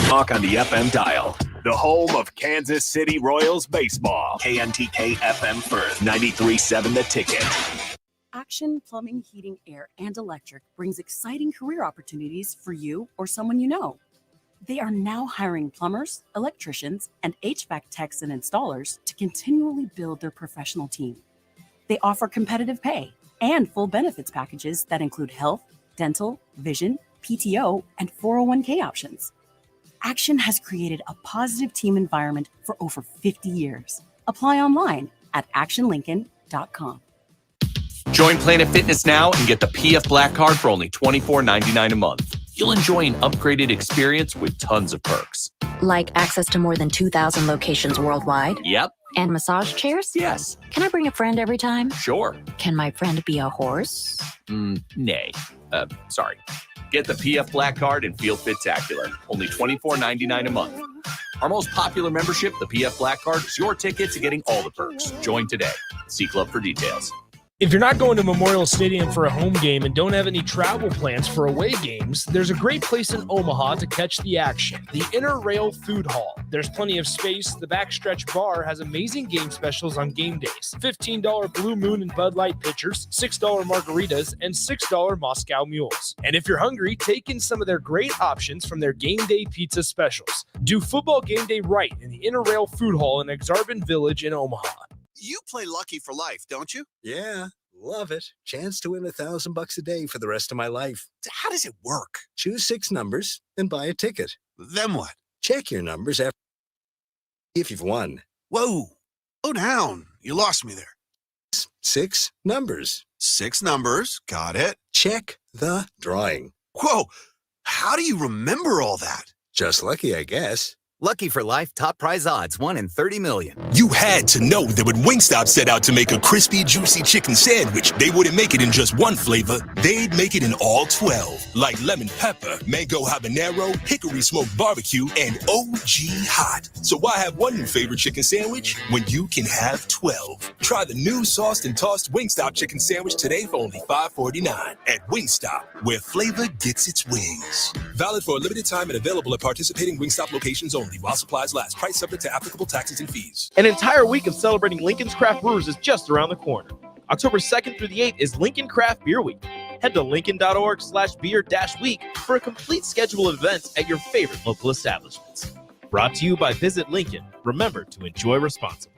Talk on the FM dial. The home of Kansas City Royals baseball. KNTK FM Firth, 93.7 The Ticket. Action Plumbing, Heating, Air, and Electric brings exciting career opportunities for you or someone you know. They are now hiring plumbers, electricians, and HVAC techs and installers to continually build their professional team. They offer competitive pay and full benefits packages that include health, dental, vision, PTO, and 401k options. Action has created a positive team environment for over 50 years. Apply online at actionlincoln.com. Join Planet Fitness now and get the PF Black Card for only $24.99 a month. You'll enjoy an upgraded experience with tons of perks. Like access to more than 2,000 locations worldwide? Yep. And massage chairs? Yes. Can I bring a friend every time? Sure. Can my friend be a horse? Nay. Sorry. Get the PF Black Card and feel fit-tacular. Only $24.99 a month. Our most popular membership, the PF Black Card, is your ticket to getting all the perks. Join today. See Club for details. If you're not going to Memorial Stadium for a home game and don't have any travel plans for away games, there's a great place in Omaha to catch the action, the Inner Rail Food Hall. There's plenty of space. The Backstretch Bar has amazing game specials on game days. $15 Blue Moon and Bud Light pitchers, $6 margaritas, and $6 Moscow Mules. And if you're hungry, take in some of their great options from their game day pizza specials. Do football game day right in the Inner Rail Food Hall in Exarban Village in Omaha. You play Lucky for life, don't you? Yeah, love it. Chance to win $1,000 a day for the rest of my life. How does it work? Choose 6 numbers and buy a ticket. Then what? Check your numbers after if you've won. Whoa. Slow down. You lost me there. 6 numbers. 6 numbers. Got it. Check the drawing. Whoa. How do you remember all that? Just lucky, I guess. Lucky for life, top prize odds, 1 in 30 million. You had to know that when Wingstop set out to make a crispy, juicy chicken sandwich, they wouldn't make it in just one flavor. They'd make it in all 12, like lemon pepper, mango habanero, hickory smoked barbecue, and OG hot. So why have one new favorite chicken sandwich when you can have 12? Try the new sauced and tossed Wingstop chicken sandwich today for only $5.49 at Wingstop, where flavor gets its wings. Valid for a limited time and available at participating Wingstop locations only while supplies last. Price subject to applicable taxes and fees. An entire week of celebrating Lincoln's Craft Brewers is just around the corner. October 2nd through the 8th is Lincoln Craft Beer Week. Head to lincoln.org/beer-week for a complete schedule of events at your favorite local establishments. Brought to you by Visit Lincoln. Remember to enjoy responsibly.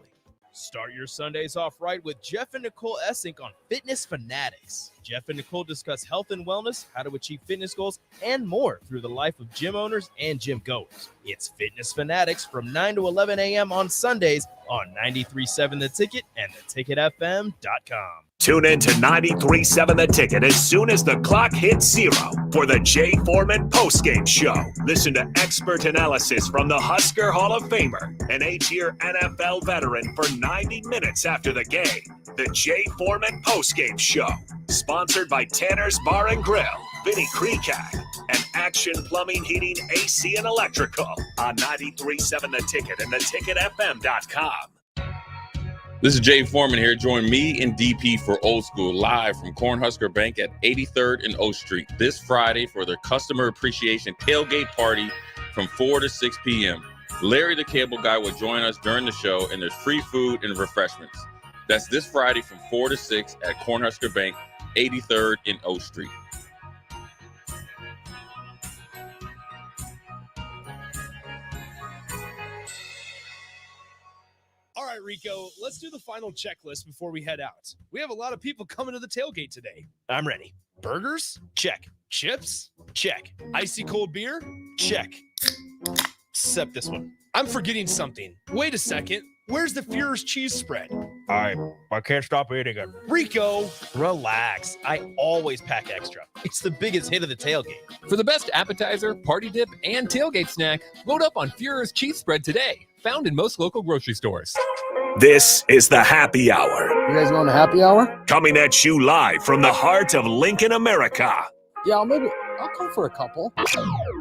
Start your Sundays off right with Jeff and Nicole Essink on Fitness Fanatics. Jeff and Nicole discuss health and wellness, how to achieve fitness goals, and more through the life of gym owners and gym goers. It's Fitness Fanatics from 9 to 11 a.m. on Sundays on 93.7 The Ticket and theticketfm.com. Tune in to 93.7 The Ticket as soon as the clock hits 0 for the Jay Foreman postgame show. Listen to expert analysis from the Husker Hall of Famer, an 8-year NFL veteran for 90 minutes after the game. The Jay Foreman postgame show, sponsored by Tanner's Bar and Grill, Vinny Kreekak, and Action Plumbing, Heating, AC, and Electrical on 93.7 The Ticket and theticketfm.com. This is Jay Foreman here. Join me and DP for Old School live from Cornhusker Bank at 83rd and O Street this Friday for their customer appreciation tailgate party from 4 to 6 p.m. Larry the Cable Guy will join us during the show, and there's free food and refreshments. That's this Friday from 4 to 6 at Cornhusker Bank, 83rd and O Street. All right, Rico, let's do the final checklist before we head out. We have a lot of people coming to the tailgate today. I'm ready. Burgers? Check. Chips? Check. Icy cold beer? Check. Except this one. I'm forgetting something. Wait a second. Where's the Führer's cheese spread? I can't stop eating it. Rico, relax. I always pack extra. It's the biggest hit of the tailgate. For the best appetizer, party dip, and tailgate snack, load up on Führer's cheese spread today. Found in most local grocery stores. This is the Happy Hour. You guys going to happy hour? Coming at you live from the heart of Lincoln, America. Yeah, I'll come for a couple.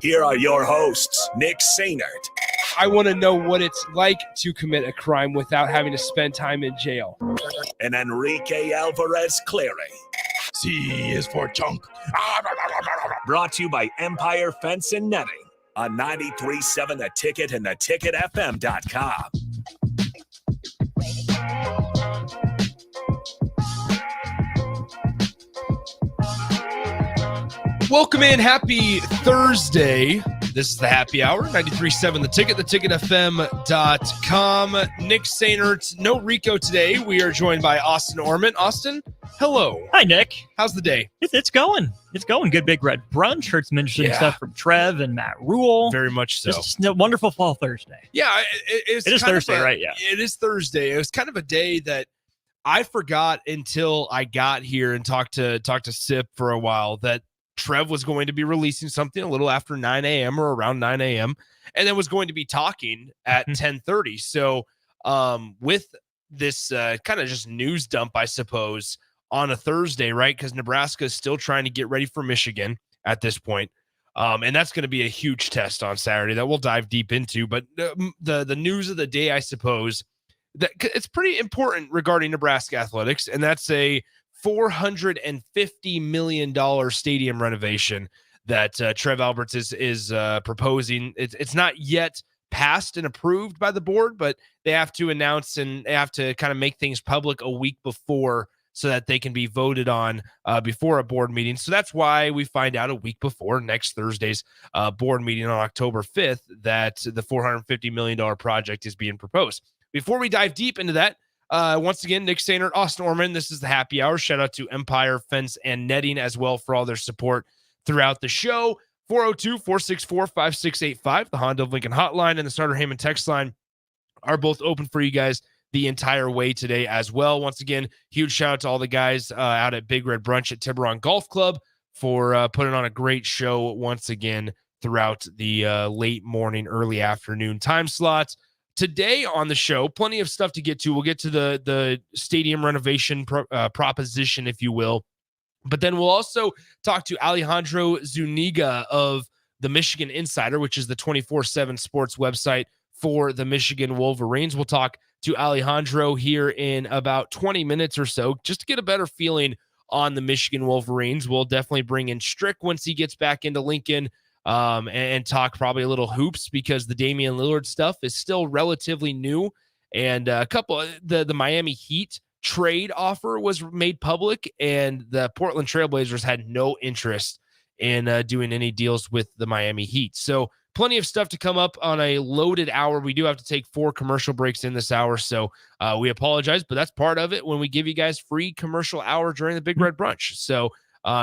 Here are your hosts, Nick Sainert. I want to know what it's like to commit a crime without having to spend time in jail. And Enrique Alvarez Clary. C is for chunk. Brought to you by Empire Fence and Netting on 93.7 The Ticket and theticketfm.com. Welcome in. Happy Thursday. This is the happy hour, 93.7 The Ticket, theticketfm.com. Nick Sainert, no Rico today. We are joined by Austin Orman. Austin, hello. Hi, Nick. How's the day? It's going. It's going. Good Big Red Brunch. Heard some interesting stuff from Trev and Matt Rule. Very much so. Just a wonderful fall Thursday. Yeah, it is Thursday, right? Yeah. It is Thursday. It was kind of a day that I forgot until I got here and talked to Sip for a while that Trev was going to be releasing something a little after 9 a.m. or around 9 a.m. and then was going to be talking at 10:30. So with this kind of just news dump, I suppose, on a Thursday, right? Because Nebraska is still trying to get ready for Michigan at this point. And that's going to be a huge test on Saturday that we'll dive deep into. But the news of the day, I suppose, that it's pretty important regarding Nebraska athletics, and that's a $450 million stadium renovation that Trev Alberts is proposing. It's not yet passed and approved by the board, but they have to announce and they have to kind of make things public a week before so that they can be voted on before a board meeting. So that's why we find out a week before next Thursday's board meeting on October 5th that the $450 million project is being proposed. Before we dive deep into that, once again, Nick Sainert, Austin Orman, this is the happy hour. Shout out to Empire Fence and Netting as well for all their support throughout the show. 402-464-5685, the Honda of Lincoln hotline and the Starter Heyman text line are both open for you guys the entire way today as well. Once again, huge shout out to all the guys out at Big Red Brunch at Tiburon Golf Club for putting on a great show once again throughout the late morning, early afternoon time slots. Today on the show, plenty of stuff to get to. We'll get to the stadium renovation proposition, if you will. But then we'll also talk to Alejandro Zuniga of the Michigan Insider, which is the 24/7 sports website for the Michigan Wolverines. We'll talk to Alejandro here in about 20 minutes or so, just to get a better feeling on the Michigan Wolverines. We'll definitely bring in Strick once he gets back into Lincoln. And talk probably a little hoops because the Damian Lillard stuff is still relatively new. And a couple, the Miami Heat trade offer was made public, and the Portland Trailblazers had no interest in doing any deals with the Miami Heat. So plenty of stuff to come up on a loaded hour. We do have to take 4 commercial breaks in this hour, so we apologize, but that's part of it when we give you guys free commercial hour during the Big Red Brunch. So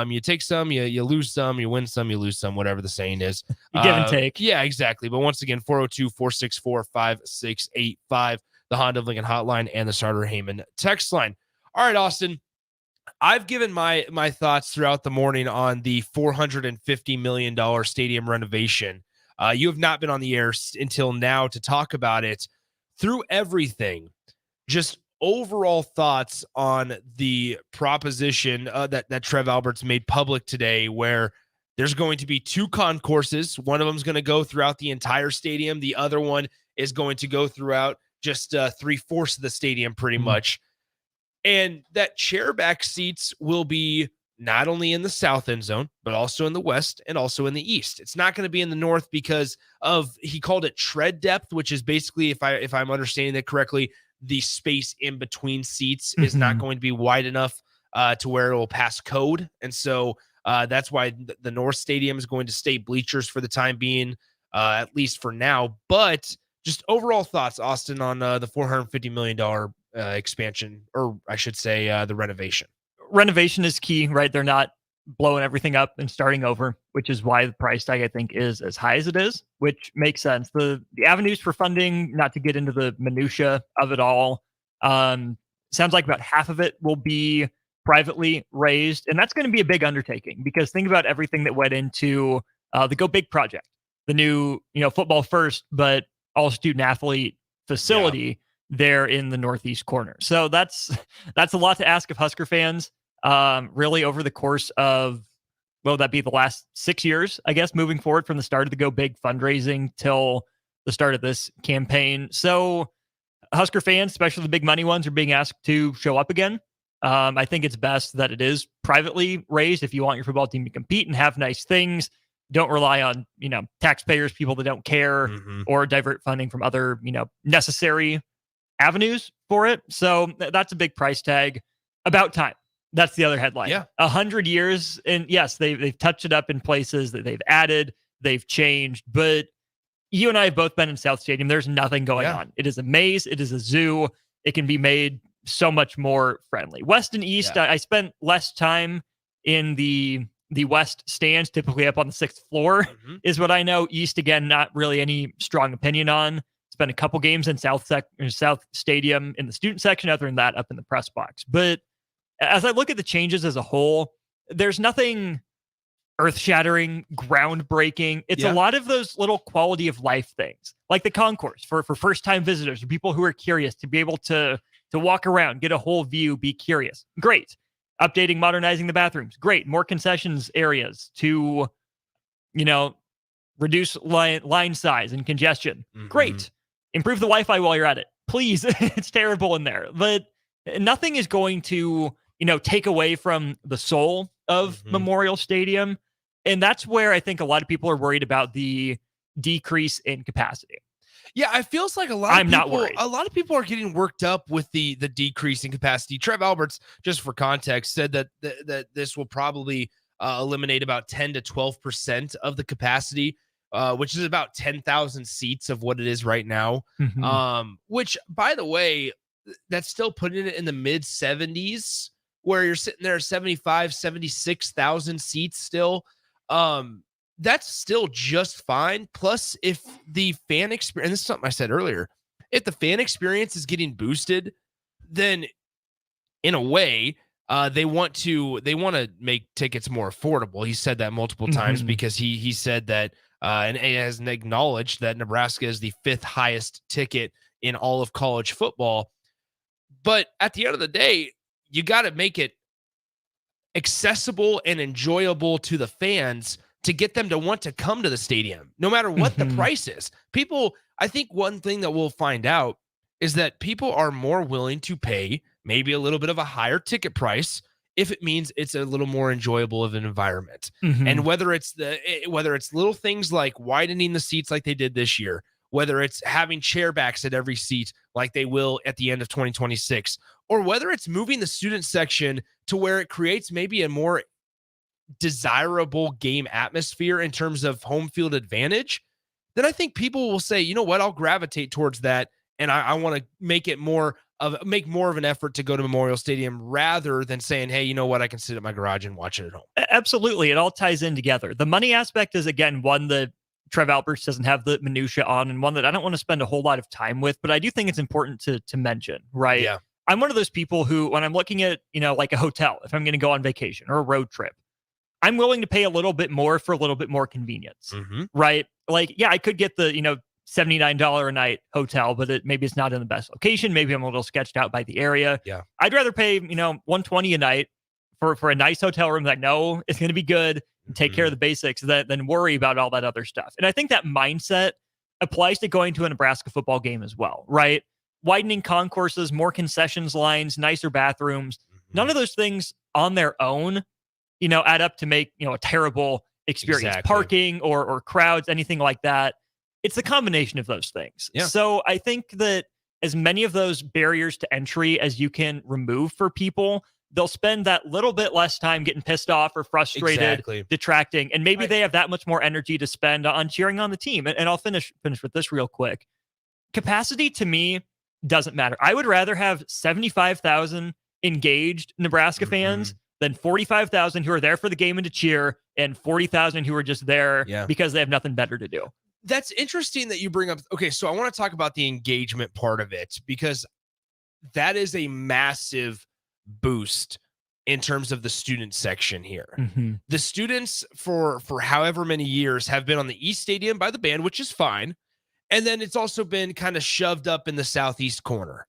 you take some, you lose some, you win some, you lose some, whatever the saying is. You give and take. Yeah, exactly. But once again, 402-464-5685, the Honda of Lincoln hotline and the Starter Heyman text line. All right, Austin, I've given my thoughts throughout the morning on the $450 million stadium renovation. You have not been on the air until now to talk about it. Through everything, just overall thoughts on the proposition that Trev Alberts made public today, where there's going to be 2 concourses. One of them is going to go throughout the entire stadium. The other one is going to go throughout just 3/4 of the stadium pretty much. And that chairback seats will be not only in the south end zone, but also in the west and also in the east. It's not going to be in the north because of, he called it tread depth, which is basically, if I'm understanding that correctly, the space in between seats is not going to be wide enough to where it will pass code. And so that's why the North Stadium is going to stay bleachers for the time being, at least for now. But just overall thoughts, Austin, on the $450 million expansion, or I should say the renovation. Renovation is key, right? They're not blowing everything up and starting over, which is why the price tag, I think, is as high as it is, which makes sense. The avenues for funding, not to get into the minutia of it all, sounds like about half of it will be privately raised. And that's going to be a big undertaking because think about everything that went into the Go Big project, the new, football first, but all student athlete facility there in the northeast corner. So that's a lot to ask of Husker fans, really over the course of, will that be the last 6 years, I guess, moving forward from the start of the Go Big fundraising till the start of this campaign. So Husker fans, especially the big money ones, are being asked to show up again. I think it's best that it is privately raised if you want your football team to compete and have nice things. don't rely on, taxpayers, people that don't care, or divert funding from other, necessary avenues for it. So that's a big price tag. About time. That's the other headline. Yeah. 100 years. And yes, they've touched it up in places that they've added, they've changed, but you and I have both been in South Stadium. There's nothing going on. It is a maze. It is a zoo. It can be made so much more friendly. West and East, I spent less time in the West stands, typically up on the 6th floor, is what I know. East, again, not really any strong opinion on. Spent a couple games in South Stadium in the student section, other than that, up in the press box. But as I look at the changes as a whole, there's nothing earth-shattering, groundbreaking. It's a lot of those little quality of life things, like the concourse for first-time visitors or people who are curious to be able to walk around, get a whole view, be curious. Great. Updating, modernizing the bathrooms. Great. More concessions areas to, reduce line size and congestion. Great. Improve the Wi-Fi while you're at it. Please. It's terrible in there. But nothing is going to, take away from the soul of Memorial Stadium. And that's where I think a lot of people are worried about the decrease in capacity. Yeah, it feels like a lot of people are getting worked up with the decrease in capacity. Trev Alberts, just for context, said that this will probably eliminate about 10 to 12% of the capacity, which is about 10,000 seats of what it is right now. Which, by the way, that's still putting it in the mid 70s, where you're sitting there 75, 76,000 seats still. That's still just fine. Plus, if the fan experience, and this is something I said earlier, if the fan experience is getting boosted, then in a way, they want to make tickets more affordable. He said that multiple times because he said that, and has acknowledged that Nebraska is the 5th highest ticket in all of college football. But at the end of the day, you got to make it accessible and enjoyable to the fans to get them to want to come to the stadium, no matter what the price is. People, I think one thing that we'll find out is that people are more willing to pay maybe a little bit of a higher ticket price if it means it's a little more enjoyable of an environment. And whether it's little things like widening the seats like they did this year, whether it's having chair backs at every seat like they will at the end of 2026, or whether it's moving the student section to where it creates maybe a more desirable game atmosphere in terms of home field advantage, then I think people will say, you know what, I'll gravitate towards that. And I want to make more of an effort to go to Memorial Stadium rather than saying, hey, you know what, I can sit at my garage and watch it at home. Absolutely. It all ties in together. The money aspect is, again, one that Trev Alberts doesn't have the minutia on, and one that I don't want to spend a whole lot of time with, but I do think it's important to mention, right? Yeah. I'm one of those people who, when I'm looking at, like a hotel, if I'm going to go on vacation or a road trip, I'm willing to pay a little bit more for a little bit more convenience, right? Like, yeah, I could get the, $79 a night hotel, but maybe it's not in the best location. Maybe I'm a little sketched out by the area. Yeah. I'd rather pay, $120 a night for a nice hotel room that I know is going to be good and take care of the basics than worry about all that other stuff. And I think that mindset applies to going to a Nebraska football game as well, right? Widening concourses, more concessions lines, nicer bathrooms. None of those things on their own, add up to make, a terrible experience. Exactly. Parking or crowds, anything like that. It's a combination of those things. Yeah. So I think that as many of those barriers to entry as you can remove for people, they'll spend that little bit less time getting pissed off or frustrated, detracting, and maybe they have that much more energy to spend on cheering on the team. And I'll finish with this real quick. Capacity to me doesn't matter. I would rather have 75,000 engaged Nebraska fans than 45,000 who are there for the game and to cheer, and 40,000 who are just there because they have nothing better to do. That's interesting that you bring up. Okay, so I want to talk about the engagement part of it, because that is a massive boost in terms of the student section here. The students for however many years have been on the East Stadium by the band, which is fine. And then it's also been kind of shoved up in the southeast corner.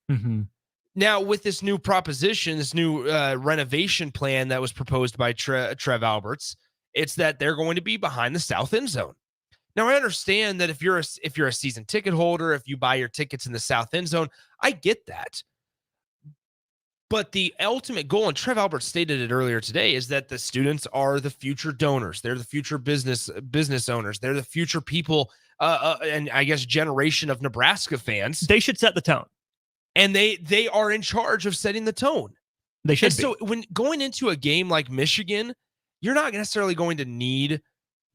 Now, with this new proposition, this new renovation plan that was proposed by Trev Alberts, it's that they're going to be behind the south end zone. Now, I understand that if you're a season ticket holder, if you buy your tickets in the south end zone, I get that. But the ultimate goal, and Trev Albert stated it earlier today, is that the students are the future donors. They're the future business owners. They're the future people, and I guess generation of Nebraska fans. They should set the tone. And they are in charge of setting the tone. They should be. So when going into a game like Michigan, you're not necessarily going to need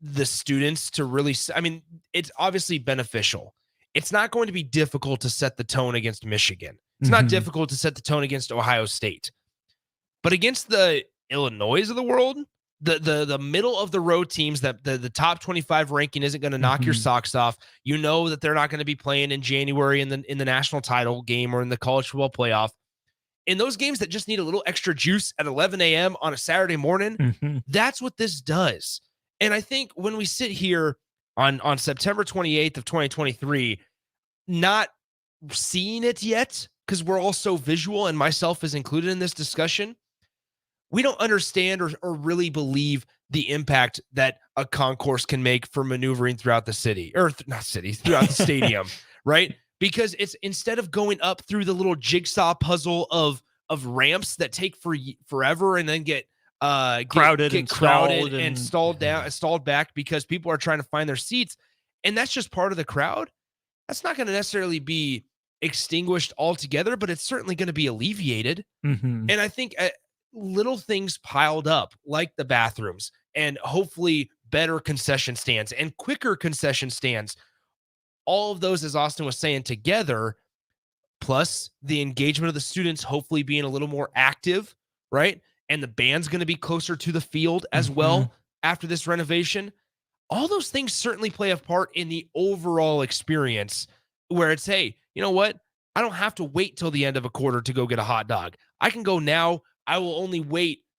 the students to really, I mean, it's obviously beneficial. It's not going to be difficult to set the tone against Michigan. It's not difficult to set the tone against Ohio State. But against the Illinois of the world, the middle of the road teams that the top 25 ranking isn't going to knock your socks off. You know that they're not going to be playing in January in the national title game or in the college football playoff. In those games that just need a little extra juice at 11 a.m. on a Saturday morning, that's what this does. And I think when we sit here on September 28th of 2023, not seeing it yet, because we're all so visual, and myself is included in this discussion, we don't understand or really believe the impact that a concourse can make for maneuvering throughout the city, or throughout the stadium, right? Because it's, instead of going up through the little jigsaw puzzle of ramps that take forever and then get crowded and stalled back because people are trying to find their seats, and that's just part of the crowd. That's not going to necessarily be extinguished altogether, but it's certainly going to be alleviated. And I think little things piled up, like the bathrooms, and hopefully better concession stands and quicker concession stands, all of those, as Austin was saying, together, plus the engagement of the students hopefully being a little more active, right? And the band's going to be closer to the field as well after this renovation. All those things certainly play a part in the overall experience, where it's, hey, you know what? I don't have to wait till the end of a quarter to go get a hot dog. I can go now. I will only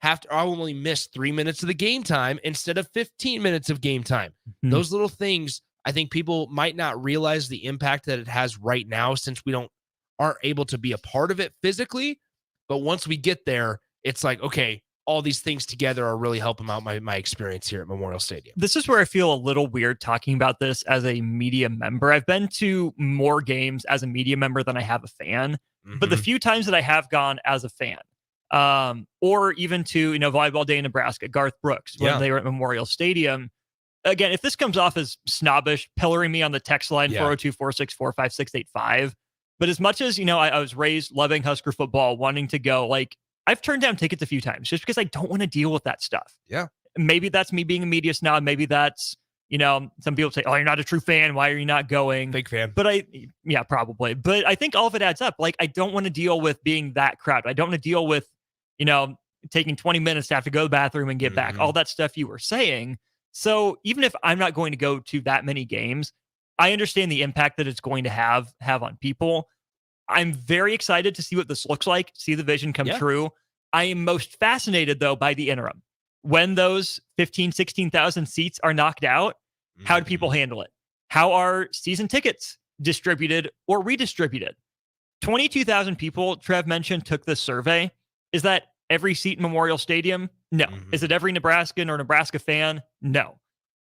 I will only miss 3 minutes of the game time instead of 15 minutes of game time. Those little things, I think people might not realize the impact that it has right now, since we aren't able to be a part of it physically. But once we get there, it's like, okay, all these things together are really helping out my experience here at Memorial Stadium. This is where I feel a little weird talking about this as a media member. I've been to more games as a media member than I have a fan, but the few times that I have gone as a fan, or even to, Volleyball Day in Nebraska, Garth Brooks, when they were at Memorial Stadium. Again, if this comes off as snobbish, pillaring me on the text line, 402-464-5685. But as much as, I was raised loving Husker football, wanting to go, like, I've turned down tickets a few times just because I don't want to deal with that stuff. Yeah. Maybe that's me being a media snob. Maybe that's, some people say, oh, you're not a true fan. Why are you not going? Big fan. But probably. But I think all of it adds up. Like, I don't want to deal with being that crowd. I don't want to deal with, taking 20 minutes to have to go to the bathroom and get back. All that stuff you were saying. So even if I'm not going to go to that many games, I understand the impact that it's going to have on people. I'm very excited to see what this looks like, see the vision come true. I am most fascinated, though, by the interim. When those 15, 16,000 seats are knocked out, how do people handle it? How are season tickets distributed or redistributed? 22,000 people, Trev mentioned, took this survey. Is that every seat in Memorial Stadium? No. Is it every Nebraskan or Nebraska fan? No.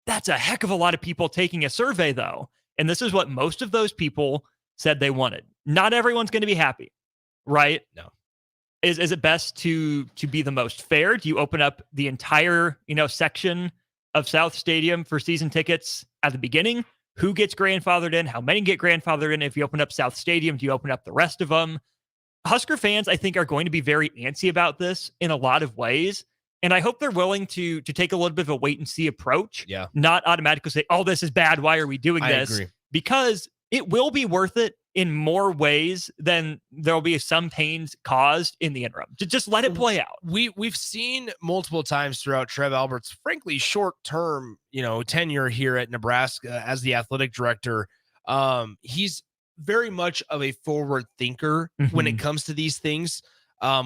That's a heck of a lot of people taking a survey, though. And this is what most of those people said they wanted. Not everyone's going to be happy, right? No. Is it best to be the most fair? Do you open up the entire, section of South Stadium for season tickets at the beginning? Who gets grandfathered in? How many get grandfathered in? If you open up South Stadium, do you open up the rest of them? Husker fans, I think, are going to be very antsy about this in a lot of ways. And I hope they're willing to take a little bit of a wait and see approach. Yeah. Not automatically say, oh, this is bad. Why are we doing this? I agree. Because it will be worth it in more ways than there'll be some pains caused in the interim. Just let it play out. We've seen multiple times throughout Trev Albert's, frankly, short-term, tenure here at Nebraska as the athletic director. He's very much of a forward thinker when it comes to these things,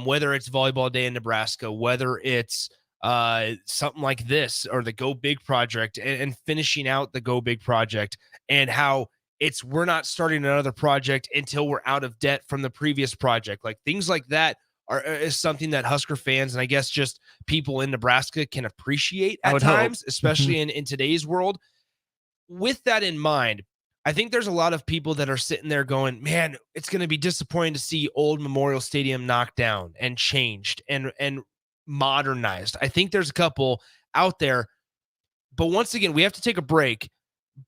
whether it's Volleyball Day in Nebraska, whether it's something like this or the Go Big project and finishing out the Go Big project, and how we're not starting another project until we're out of debt from the previous project. Like, things like that is something that Husker fans, and I guess just people in Nebraska, can appreciate at times, especially in today's world. With that in mind, I think there's a lot of people that are sitting there going, man, it's going to be disappointing to see old Memorial Stadium knocked down and changed and modernized. I think there's a couple out there, but once again, we have to take a break.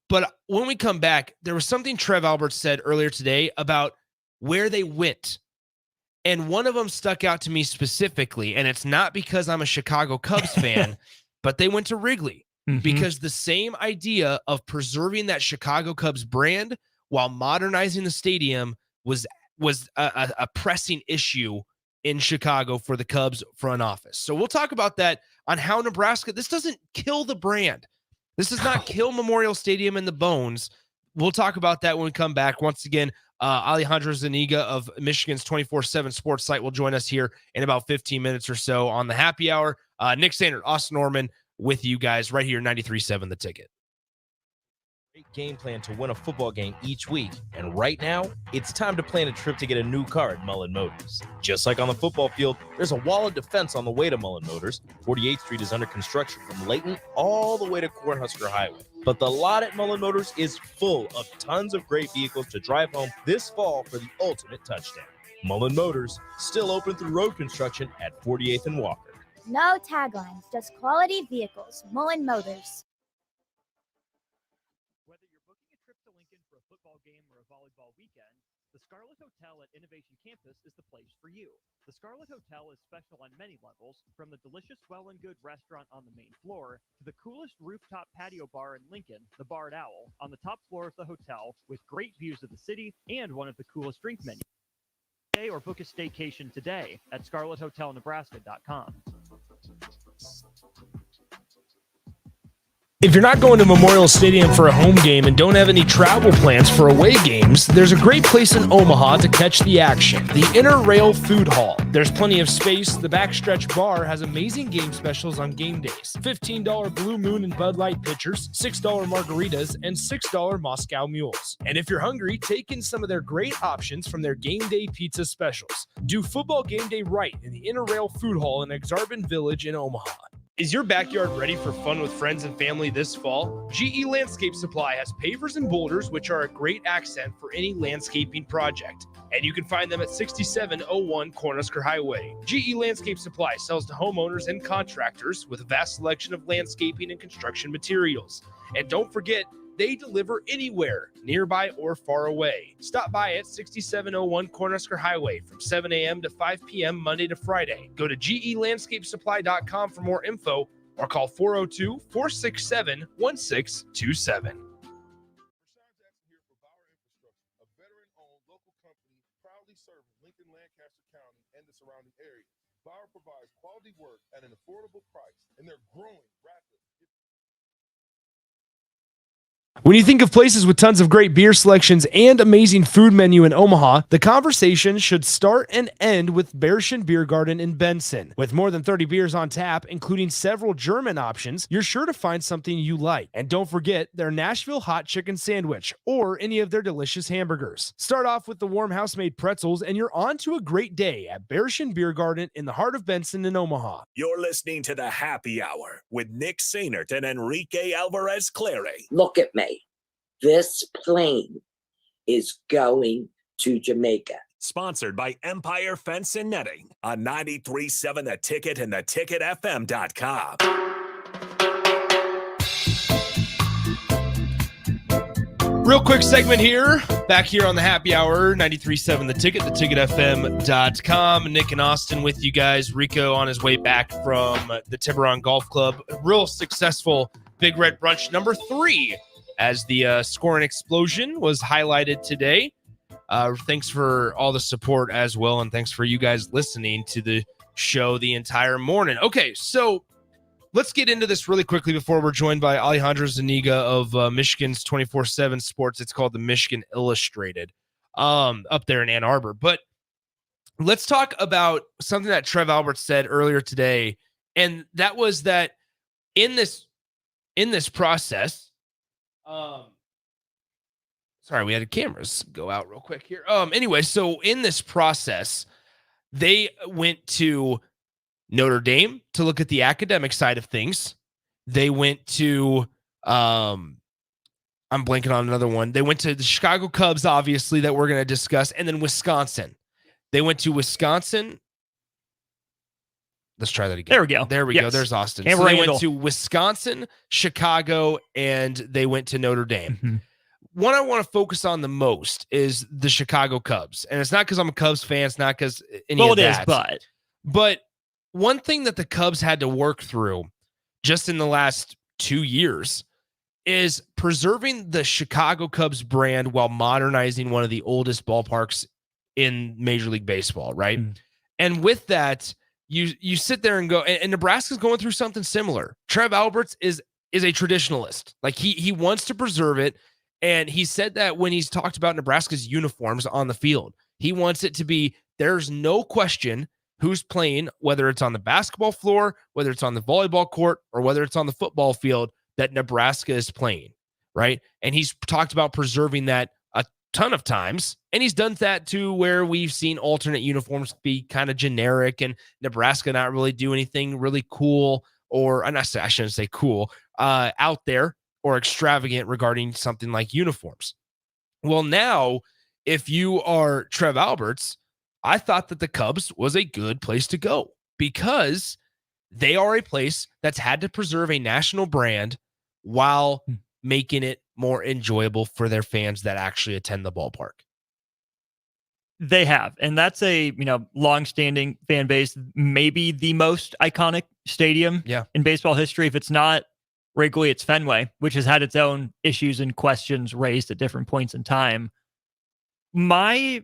But when we come back, there was something Trev Alberts said earlier today about where they went. And one of them stuck out to me specifically, and it's not because I'm a Chicago Cubs fan, but they went to Wrigley. Because the same idea of preserving that Chicago Cubs brand while modernizing the stadium was a pressing issue in Chicago for the Cubs front office. So we'll talk about that on how Nebraska, this doesn't kill the brand. This does not kill Memorial Stadium in the bones. We'll talk about that when we come back. Once again, Alejandro Zuniga of Michigan's 24/7 sports site will join us here in about 15 minutes or so on the happy hour. Nick Sainert, Austin Norman, with you guys right here, 93.7 The Ticket. Great game plan to win a football game each week. And right now, it's time to plan a trip to get a new car at Mullen Motors. Just like on the football field, there's a wall of defense on the way to Mullen Motors. 48th Street is under construction from Layton all the way to Cornhusker Highway. But the lot at Mullen Motors is full of tons of great vehicles to drive home this fall for the ultimate touchdown. Mullen Motors, still open through road construction at 48th and Walker. No taglines, just quality vehicles. Mullen Motors. Whether you're booking a trip to Lincoln for a football game or a volleyball weekend, the Scarlet Hotel at Innovation Campus is the place for you. The Scarlet Hotel is special on many levels, from the delicious Well and Good restaurant on the main floor to the coolest rooftop patio bar in Lincoln, the Barred Owl, on the top floor of the hotel with great views of the city and one of the coolest drink menus. Stay or book a staycation today at scarlethotelnebraska.com. If you're not going to Memorial Stadium for a home game and don't have any travel plans for away games, there's a great place in Omaha to catch the action, the Inner Rail Food Hall. There's plenty of space. The Backstretch Bar has amazing game specials on game days. $15 Blue Moon and Bud Light pitchers, $6 margaritas, and $6 Moscow Mules. And if you're hungry, take in some of their great options from their game day pizza specials. Do football game day right in the Inner Rail Food Hall in Exarban Village in Omaha. Is your backyard ready for fun with friends and family this fall? GE Landscape Supply has pavers and boulders, which are a great accent for any landscaping project. And you can find them at 6701 Cornhusker Highway. GE Landscape Supply sells to homeowners and contractors with a vast selection of landscaping and construction materials. And don't forget, they deliver anywhere, nearby or far away. Stop by at 6701 Cornhusker Highway from 7 a.m. to 5 p.m. Monday to Friday. Go to gelandscapesupply.com for more info or call 402-467-1627. Bauer provides quality work at an affordable price, and they're growing rapidly. When you think of places with tons of great beer selections and amazing food menu in Omaha, the conversation should start and end with Bärschen Beer Garden in Benson. With more than 30 beers on tap, including several German options, you're sure to find something you like. And don't forget their Nashville hot chicken sandwich or any of their delicious hamburgers. Start off with the warm house-made pretzels and you're on to a great day at Bärschen Beer Garden in the heart of Benson in Omaha. You're listening to the Happy Hour with Nick Sainert and Enrique Alvarez Clary. Look at me. This plane is going to Jamaica. Sponsored by Empire Fence and Netting on 93.7 The Ticket and theticketfm.com. Real quick segment here, back here on the happy hour, 93.7 The Ticket, theticketfm.com. Nick and Austin with you guys. Rico on his way back from the Tiburon Golf Club. Real successful Big Red Brunch number 3 as the scoring explosion was highlighted today. Thanks for all the support as well, and thanks for you guys listening to the show the entire morning. Okay, so let's get into this really quickly before we're joined by Alejandro Zuniga of Michigan's 24/7 Sports. It's called the Michigan Illustrated up there in Ann Arbor. But let's talk about something that Trev Alberts said earlier today, and that was that in this process, sorry, we had the cameras go out real quick here. Anyway, so in this process, they went to Notre Dame to look at the academic side of things. They went to, I'm I'm blanking on another one. They went to the Chicago Cubs, obviously, that we're going to discuss, and then Wisconsin. They went to Wisconsin. Let's try that again. There we go. There we go. There's Austin. And So they went to Wisconsin, Chicago, and they went to Notre Dame. Mm-hmm. One I want to focus on the most is the Chicago Cubs. And it's not because I'm a Cubs fan. It's not because any of that. But one thing that the Cubs had to work through just in the last 2 years is preserving the Chicago Cubs brand while modernizing one of the oldest ballparks in Major League Baseball, right? Mm-hmm. And with that, you sit there and go, and Nebraska's going through something similar. Trev Alberts is a traditionalist. Like he wants to preserve it. And he said that when he's talked about Nebraska's uniforms on the field, he wants it to be, there's no question who's playing, whether it's on the basketball floor, whether it's on the volleyball court, or whether it's on the football field, that Nebraska is playing, right? And he's talked about preserving that a ton of times. And he's done that to where we've seen alternate uniforms be kind of generic and Nebraska not really do anything really cool, or I shouldn't say cool, out there or extravagant regarding something like uniforms. Well, now, if you are Trev Alberts, I thought that the Cubs was a good place to go because they are a place that's had to preserve a national brand while making it more enjoyable for their fans that actually attend the ballpark. They have, and that's a long-standing fan base, maybe the most iconic stadium in baseball history. If it's not Wrigley, it's Fenway, which has had its own issues and questions raised at different points in time. My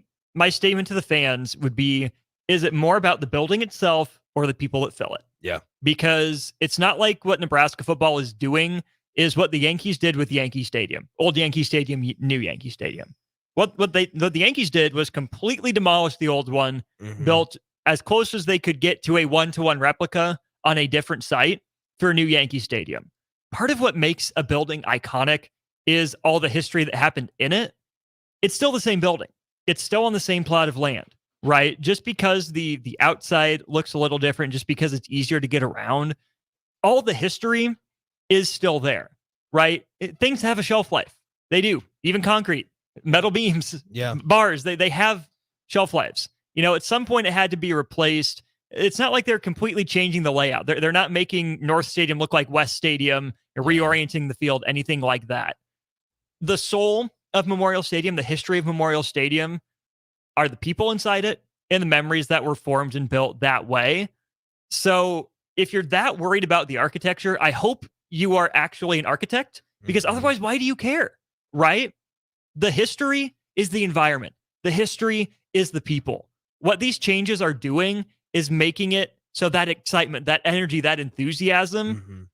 statement to the fans would be, is it more about the building itself or the people that fill it? Yeah. Because it's not like what Nebraska football is doing is what the Yankees did with Yankee Stadium. Old Yankee Stadium, new Yankee Stadium. What the Yankees did was completely demolish the old one, built as close as they could get to a one-to-one replica on a different site for a new Yankee Stadium. Part of what makes a building iconic is all the history that happened in it. It's still the same building. It's still on the same plot of land, right? Just because the outside looks a little different, just because it's easier to get around, all the history is still there, right? Things have a shelf life. They do. Even concrete, metal beams, bars, they have shelf lives. At some point it had to be replaced. It's not like they're completely changing the layout. They're not making North Stadium look like West Stadium, reorienting the field, anything like that. The soul of Memorial Stadium, the history of Memorial Stadium, are the people inside it and the memories that were formed and built that way. So if you're that worried about the architecture, I hope you are actually an architect, because otherwise, why do you care, right? The history is the environment. The history is the people. What these changes are doing is making it so that excitement, that energy, that enthusiasm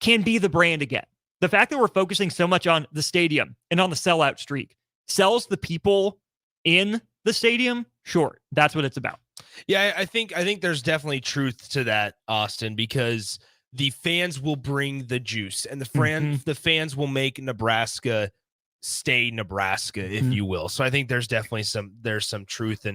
can be the brand again. The fact that we're focusing so much on the stadium and on the sellout streak sells the people in the stadium. Sure, that's what it's about. Yeah, I think there's definitely truth to that, Austin, because the fans will bring the juice, and the fans will make Nebraska stay Nebraska, if you will. So I think there's definitely some truth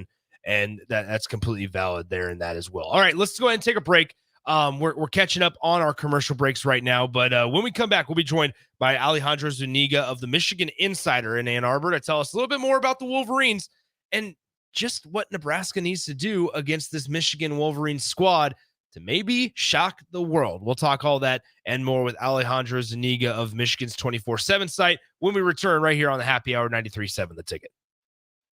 and that's completely valid there in that as well. All right, let's go ahead and take a break. We're catching up on our commercial breaks right now, but when we come back, we'll be joined by Alejandro Zuniga of the Michigan Insider in Ann Arbor to tell us a little bit more about the Wolverines and just what Nebraska needs to do against this Michigan Wolverines squad to maybe shock the world. We'll talk all that and more with Alejandro Zuniga of Michigan's 24/7 site when we return right here on the Happy Hour 93.7 The Ticket.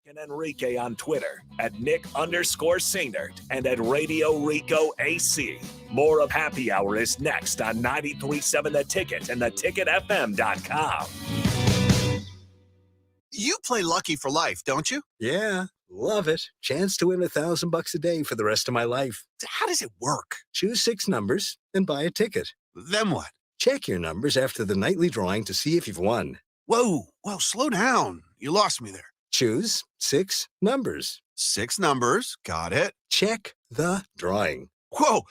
And Enrique on Twitter at Nick_Sainert and at Radio Rico AC. More of Happy Hour is next on 93.7 The Ticket and theticketfm.com. You play Lucky for Life, don't you? Yeah, love it. Chance to win $1,000 a day for the rest of my life. How does it work? Choose 6 numbers and buy a ticket. Then what? Check your numbers after the nightly drawing to see if you've won. Whoa, slow down. You lost me there. Choose 6 numbers. 6 numbers. Got it. Check the drawing. Whoa,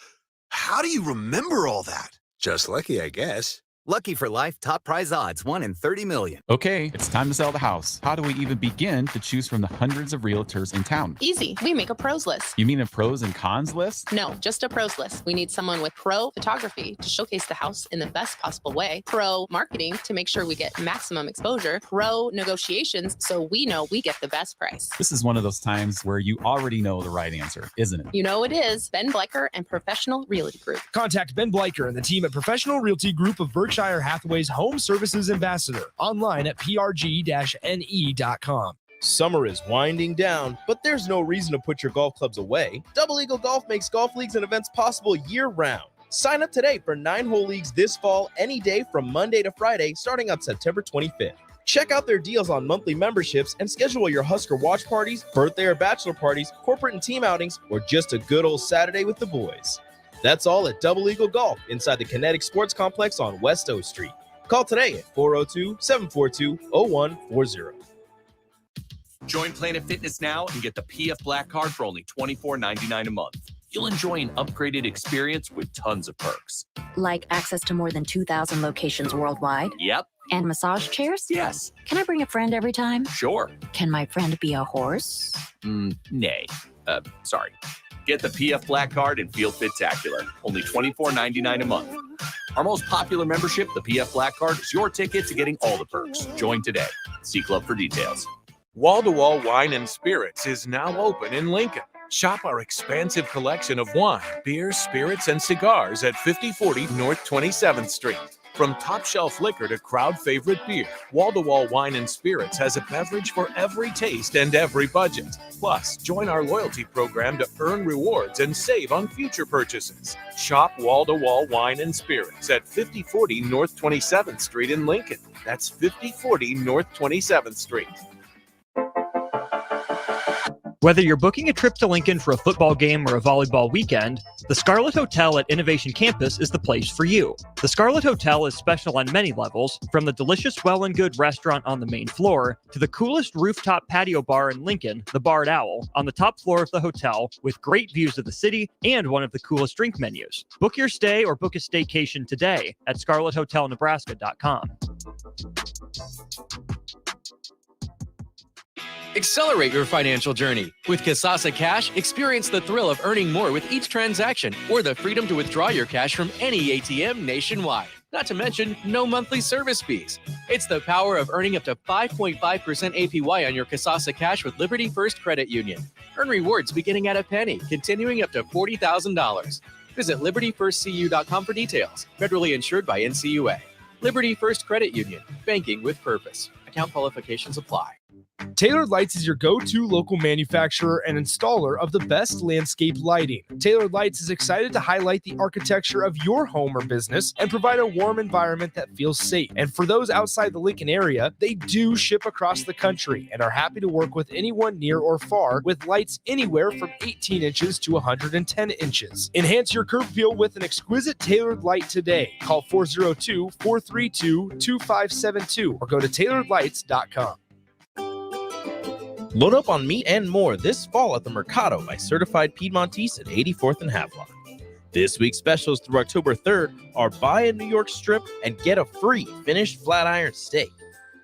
how do you remember all that? Just lucky, I guess. Lucky for life, top prize odds, 1 in 30 million. Okay, it's time to sell the house. How do we even begin to choose from the hundreds of realtors in town? Easy. We make a pros list. You mean a pros and cons list? No, just a pros list. We need someone with pro photography to showcase the house in the best possible way, pro marketing to make sure we get maximum exposure, pro negotiations so we know we get the best price. This is one of those times where you already know the right answer, isn't it? You know it is. Ben Bleicher and Professional Realty Group. Contact Ben Bleicher and the team at Professional Realty Group of Berkshire Hathaway's Home Services Ambassador online at prg-ne.com. Summer is winding down, but there's no reason to put your golf clubs away. Double Eagle Golf makes golf leagues and events possible year-round. Sign up today for 9-hole leagues this fall, any day from Monday to Friday, starting on September 25th. Check out their deals on monthly memberships and schedule your Husker watch parties, birthday or bachelor parties, corporate and team outings, or just a good old Saturday with the boys. That's all at Double Eagle Golf inside the Kinetic Sports Complex on West O Street. Call today at 402-742-0140. Join Planet Fitness now and get the PF Black Card for only $24.99 a month. You'll enjoy an upgraded experience with tons of perks. Like access to more than 2,000 locations worldwide? Yep. And massage chairs? Yes. Can I bring a friend every time? Sure. Can my friend be a horse? Nay. Sorry. Get the PF Black Card and feel fit-tacular. Only $24.99 a month. Our most popular membership, the PF Black Card, is your ticket to getting all the perks. Join today. See Club for details. Wall-to-Wall Wine and Spirits is now open in Lincoln. Shop our expansive collection of wine, beer, spirits, and cigars at 5040 North 27th Street. From top-shelf liquor to crowd-favorite beer, Wall-to-Wall Wine and Spirits has a beverage for every taste and every budget. Plus, join our loyalty program to earn rewards and save on future purchases. Shop Wall-to-Wall Wine and Spirits at 5040 North 27th Street in Lincoln. That's 5040 North 27th Street. Whether you're booking a trip to Lincoln for a football game or a volleyball weekend, the Scarlet Hotel at Innovation Campus is the place for you. The Scarlet Hotel is special on many levels, from the delicious Well and Good restaurant on the main floor to the coolest rooftop patio bar in Lincoln, the Barred Owl, on the top floor of the hotel with great views of the city and one of the coolest drink menus. Book your stay or book a staycation today at scarlethotelnebraska.com. Accelerate your financial journey. With Kasasa Cash, experience the thrill of earning more with each transaction or the freedom to withdraw your cash from any ATM nationwide. Not to mention, no monthly service fees. It's the power of earning up to 5.5% APY on your Kasasa Cash with Liberty First Credit Union. Earn rewards beginning at a penny, continuing up to $40,000. Visit libertyfirstcu.com for details. Federally insured by NCUA. Liberty First Credit Union. Banking with purpose. Account qualifications apply. Tailored Lights is your go-to local manufacturer and installer of the best landscape lighting. Tailored Lights is excited to highlight the architecture of your home or business and provide a warm environment that feels safe. And for those outside the Lincoln area, they do ship across the country and are happy to work with anyone near or far with lights anywhere from 18 inches to 110 inches. Enhance your curb appeal with an exquisite Tailored Light today. Call 402-432-2572 or go to tailoredlights.com. Load up on meat and more this fall at the Mercado by Certified Piedmontese at 84th and Havelock. This week's specials through October 3rd are buy a New York strip and get a free finished flat iron steak.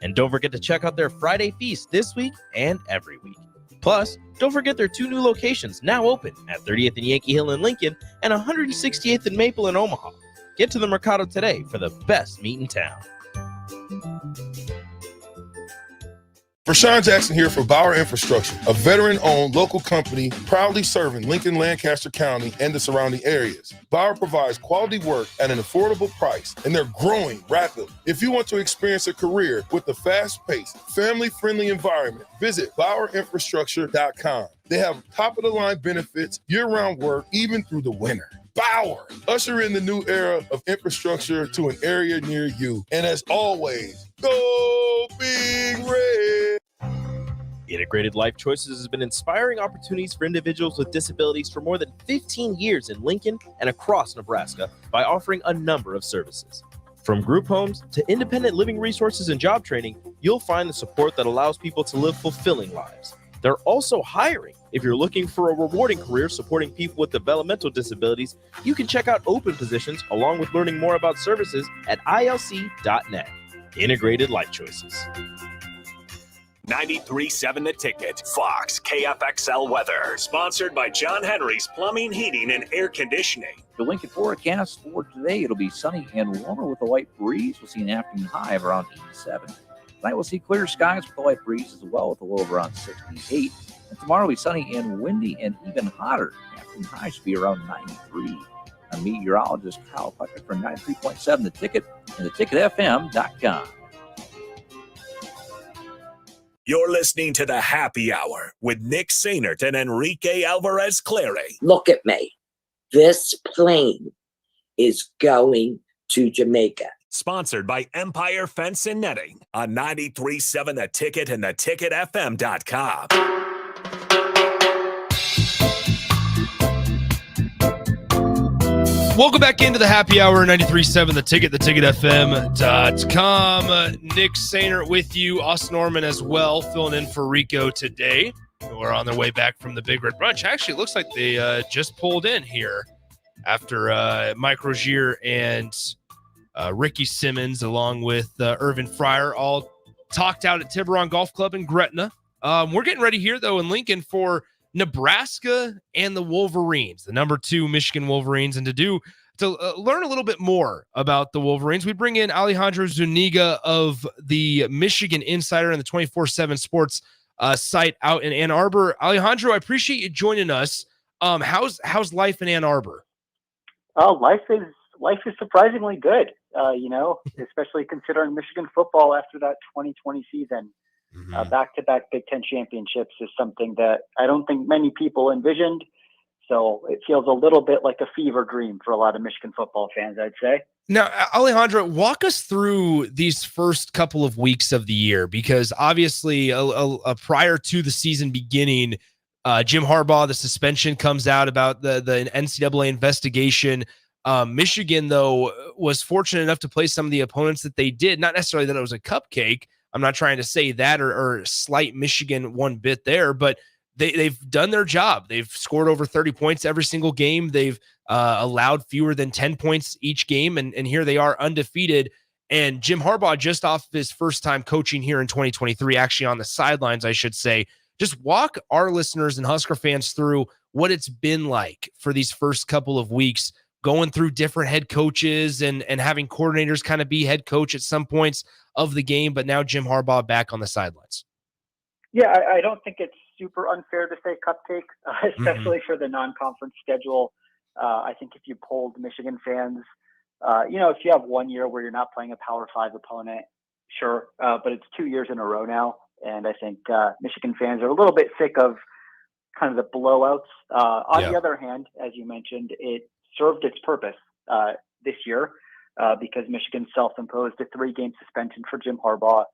And don't forget to check out their Friday feast this week and every week. Plus, don't forget their 2 new locations now open at 30th and Yankee Hill in Lincoln and 168th and Maple in Omaha. Get to the Mercado today for the best meat in town. Rashawn Jackson here for Bauer Infrastructure, a veteran-owned local company proudly serving Lincoln, Lancaster County, and the surrounding areas. Bauer provides quality work at an affordable price, and they're growing rapidly. If you want to experience a career with a fast-paced, family-friendly environment, visit BauerInfrastructure.com. They have top-of-the-line benefits, year-round work, even through the winter. Bauer, usher in the new era of infrastructure to an area near you. And as always, go Big Red! Integrated Life Choices has been inspiring opportunities for individuals with disabilities for more than 15 years in Lincoln and across Nebraska by offering a number of services. From group homes to independent living resources and job training, you'll find the support that allows people to live fulfilling lives. They're also hiring, If you're looking for a rewarding career supporting people with developmental disabilities, you can check out open positions along with learning more about services at ilc.net. Integrated Life Choices. 93.7 The Ticket, Fox KFXL weather, sponsored by John Henry's Plumbing, Heating, and Air Conditioning. The Lincoln forecast for today, it'll be sunny and warmer with a light breeze. We'll see an afternoon high of around 87. Tonight we'll see clear skies with a light breeze as well with a low of around 68. And tomorrow will be sunny and windy and even hotter. Afternoon high should be around 93. I'm meteorologist Kyle Puckett from 93.7 The Ticket and theticketfm.com. You're listening to the Happy Hour with Nick Sainert and Enrique Alvarez Clary. Look at me. This plane is going to Jamaica. Sponsored by Empire Fence and Netting on 93.7 The Ticket and theticketfm.com. Welcome back into the Happy Hour, 93.7 The Ticket, theticketfm.com. Nick Sainert with you, us Norman as well, filling in for Rico today. We're on their way back from the Big Red Brunch. Actually, it looks like they just pulled in here after Mike Rozier and Ricky Simmons, along with Irvin Fryer, all talked out at Tiburon Golf Club in Gretna. We're getting ready here, though, in Lincoln for Nebraska and the Wolverines, the number 2 Michigan Wolverines. And to learn a little bit more about the Wolverines, we bring in Alejandro Zuniga of the Michigan Insider and the 24/7 Sports site out in Ann Arbor. Alejandro, I appreciate you joining us. How's life in Ann Arbor? Oh, life is surprisingly good. Especially considering Michigan football after that 2020 season. Back-to-back Big Ten championships is something that I don't think many people envisioned. So it feels a little bit like a fever dream for a lot of Michigan football fans, I'd say. Now, Alejandro, walk us through these first couple of weeks of the year, because obviously prior to the season beginning, Jim Harbaugh, the suspension comes out about the NCAA investigation. Michigan, though, was fortunate enough to play some of the opponents that they did. Not necessarily that it was a cupcake. I'm not trying to say that or slight Michigan one bit there, but they've done their job. They've scored over 30 points every single game. They've allowed fewer than 10 points each game, and here they are undefeated. And Jim Harbaugh, just off his first time coaching here in 2023, actually on the sidelines, I should say, just walk our listeners and Husker fans through what it's been like for these first couple of weeks, going through different head coaches and having coordinators kind of be head coach at some points of the game, but now Jim Harbaugh back on the sidelines. Yeah, I don't think it's super unfair to say cupcake, especially for the non-conference schedule. I think if you polled Michigan fans, if you have 1 year where you're not playing a Power 5 opponent, sure, but it's 2 years in a row now, and I think Michigan fans are a little bit sick of kind of the blowouts. On the other hand, as you mentioned, it served its purpose this year because Michigan self-imposed a 3-game suspension for Jim Harbaugh,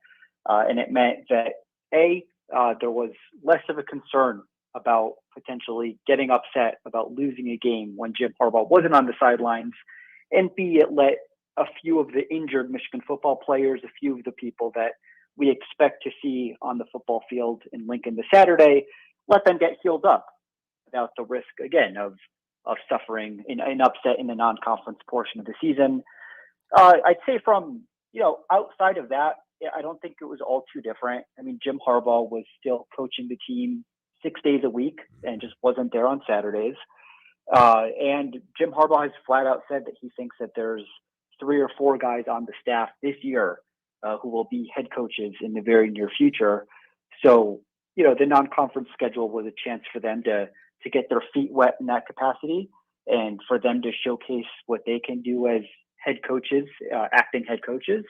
and it meant that there was less of a concern about potentially getting upset about losing a game when Jim Harbaugh wasn't on the sidelines, and B, it let a few of the injured Michigan football players, a few of the people that we expect to see on the football field in Lincoln this Saturday, let them get healed up without the risk, again, of suffering an upset in the non-conference portion of the season. I'd say from, outside of that, I don't think it was all too different. I mean, Jim Harbaugh was still coaching the team 6 days a week and just wasn't there on Saturdays. And Jim Harbaugh has flat out said that he thinks that there's 3 or 4 guys on the staff this year who will be head coaches in the very near future. So, the non-conference schedule was a chance for them to get their feet wet in that capacity and for them to showcase what they can do as head coaches, acting head coaches.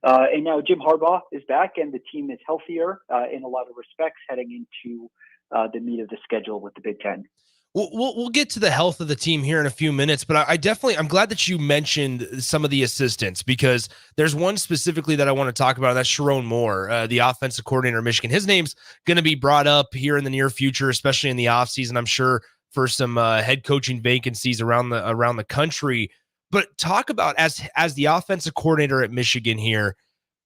And now Jim Harbaugh is back and the team is healthier in a lot of respects heading into the meat of the schedule with the Big Ten. We'll get to the health of the team here in a few minutes, but I'm glad that you mentioned some of the assistants, because there's one specifically that I want to talk about. And that's Sharon Moore, the offensive coordinator of Michigan. His name's going to be brought up here in the near future, especially in the offseason, I'm sure, for some head coaching vacancies around the country. But talk about as the offensive coordinator at Michigan here,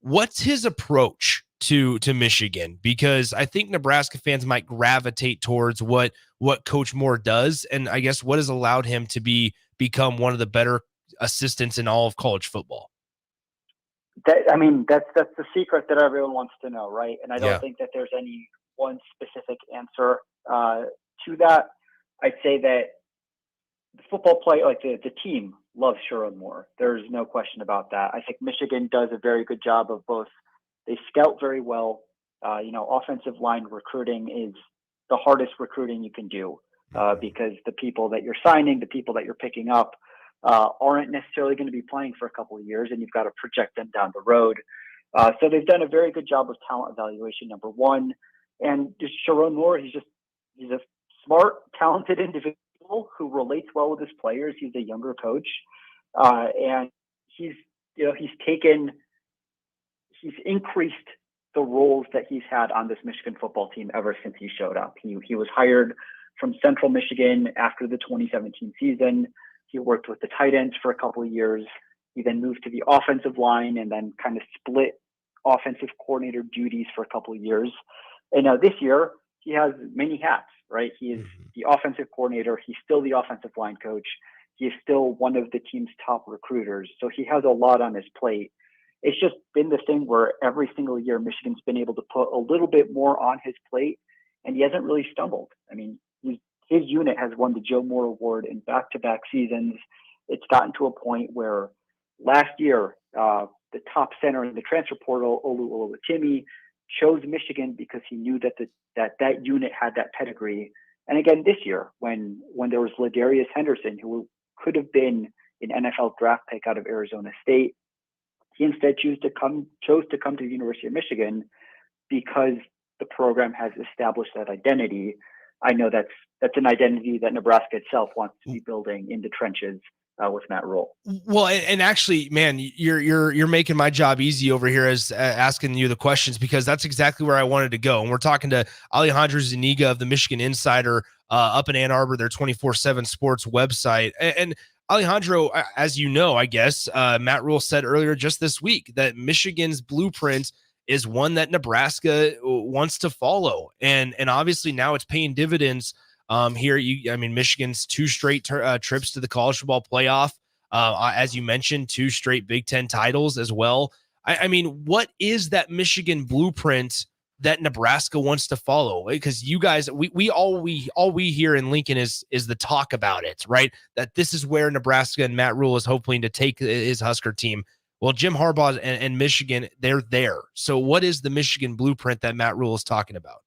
what's his approach to Michigan, because I think Nebraska fans might gravitate towards what Coach Moore does, and I guess what has allowed him to become one of the better assistants in all of college football. That's the secret that everyone wants to know, right? And I don't think that there's any one specific answer to that. I'd say that the football play, like the team, loves Sherrone Moore. There's no question about that. I think Michigan does a very good job of both. They scout very well. Offensive line recruiting is the hardest recruiting you can do because the people that you're signing, the people that you're picking up, aren't necessarily going to be playing for a couple of years, and you've got to project them down the road. So they've done a very good job of talent evaluation, number one. And just Sherrone Moore, he's a smart, talented individual who relates well with his players. He's a younger coach, and he's increased the roles that he's had on this Michigan football team ever since he showed up. He was hired from Central Michigan after the 2017 season. He worked with the tight ends for a couple of years. He then moved to the offensive line and then kind of split offensive coordinator duties for a couple of years. And now this year, he has many hats, right? He is the offensive coordinator. He's still the offensive line coach. He is still one of the team's top recruiters. So he has a lot on his plate. It's just been the thing where every single year Michigan's been able to put a little bit more on his plate, and he hasn't really stumbled. I mean, his unit has won the Joe Moore Award in back-to-back seasons. It's gotten to a point where last year, the top center in the transfer portal, Olu Oluwatimi, chose Michigan because he knew that unit had that pedigree. And again, this year, when there was Ladarius Henderson, who could have been an NFL draft pick out of Arizona State, he instead chose to come to the University of Michigan because the program has established that identity. I know that's an identity that Nebraska itself wants to be building in the trenches with Matt Rhule. Well, and actually, man, you're making my job easy over here as asking you the questions, because that's exactly where I wanted to go. And we're talking to Alejandro Zuniga of the Michigan Insider up in Ann Arbor, their 24/7 sports website. And Alejandro, as you know, I guess Matt Rhule said earlier just this week that Michigan's blueprint is one that Nebraska wants to follow, and obviously now it's paying dividends. Here, Michigan's 2 straight trips to the college football playoff. As you mentioned, 2 straight Big Ten titles as well. I mean, what is that Michigan blueprint that Nebraska wants to follow? Because you guys, all we hear in Lincoln is the talk about it, right? That this is where Nebraska and Matt Rhule is hoping to take his Husker team. Well, Jim Harbaugh and Michigan, they're there. So what is the Michigan blueprint that Matt Rhule is talking about?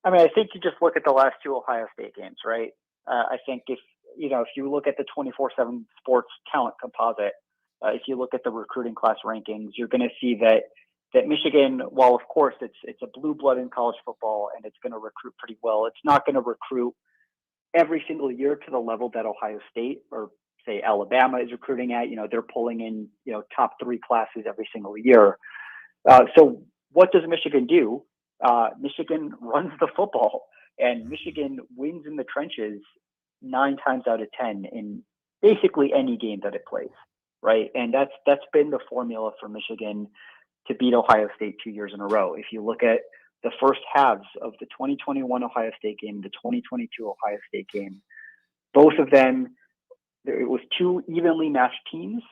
I mean, I think you just look at the last 2 Ohio State games, right? I think if you look at the 24/7 sports talent composite, if you look at the recruiting class rankings, you're going to see that Michigan, while of course it's a blue blood in college football and it's going to recruit pretty well, it's not going to recruit every single year to the level that Ohio State or say Alabama is recruiting at. They're pulling in top 3 classes every single year. So what does Michigan do? Michigan runs the football, and Michigan wins in the trenches 9 times out of 10 in basically any game that it plays, right? And that's been the formula for Michigan to beat Ohio State 2 years in a row. If you look at the first halves of the 2021 Ohio State game, the 2022 Ohio State game, both of them, it was 2 evenly matched teams.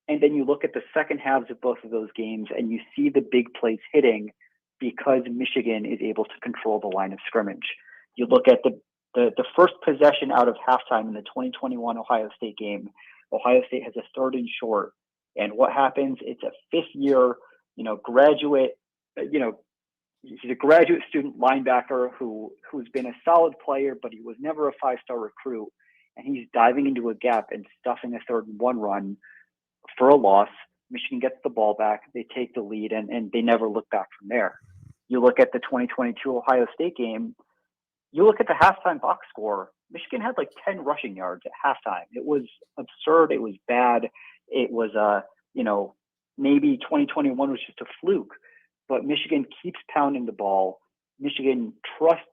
And then you look at the second halves of both of those games and you see the big plays hitting because Michigan is able to control the line of scrimmage. You look at the first possession out of halftime in the 2021 Ohio State game, Ohio State has a 3rd and short. And what happens? It's a 5th-year, graduate, he's a graduate student linebacker who's been a solid player, but he was never a 5-star recruit. And he's diving into a gap and stuffing a 3rd and 1 run for a loss. Michigan gets the ball back. They take the lead, and they never look back from there. You look at the 2022 Ohio State game. You look at the halftime box score. Michigan had like 10 rushing yards at halftime. It was absurd. It was bad. It was, maybe 2021 was just a fluke. But Michigan keeps pounding the ball. Michigan trusts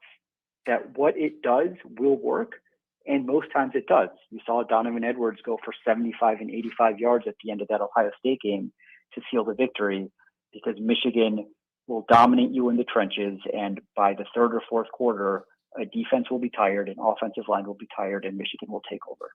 that what it does will work. And most times it does. You saw Donovan Edwards go for 75 and 85 yards at the end of that Ohio State game to seal the victory because Michigan will dominate you in the trenches, and by the third or fourth quarter, a defense will be tired, an offensive line will be tired, and Michigan will take over.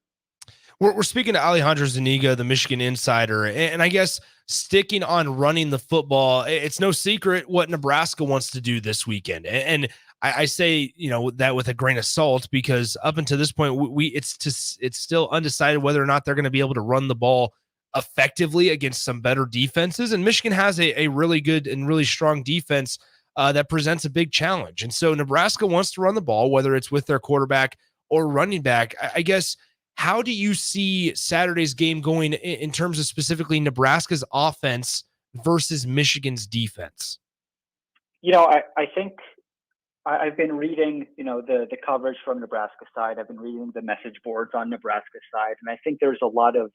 We're speaking to Alejandro Zuniga, the Michigan insider, and I guess sticking on running the football, it's no secret what Nebraska wants to do this weekend. And I say, that with a grain of salt, because up until this point, it's still undecided whether or not they're going to be able to run the ball effectively against some better defenses. And Michigan has a really good and really strong defense that presents a big challenge. And so Nebraska wants to run the ball, whether it's with their quarterback or running back. I guess, how do you see Saturday's game going in terms of specifically Nebraska's offense versus Michigan's defense? I think I've been reading, the coverage from Nebraska side. I've been reading the message boards on Nebraska side, and I think there's a lot of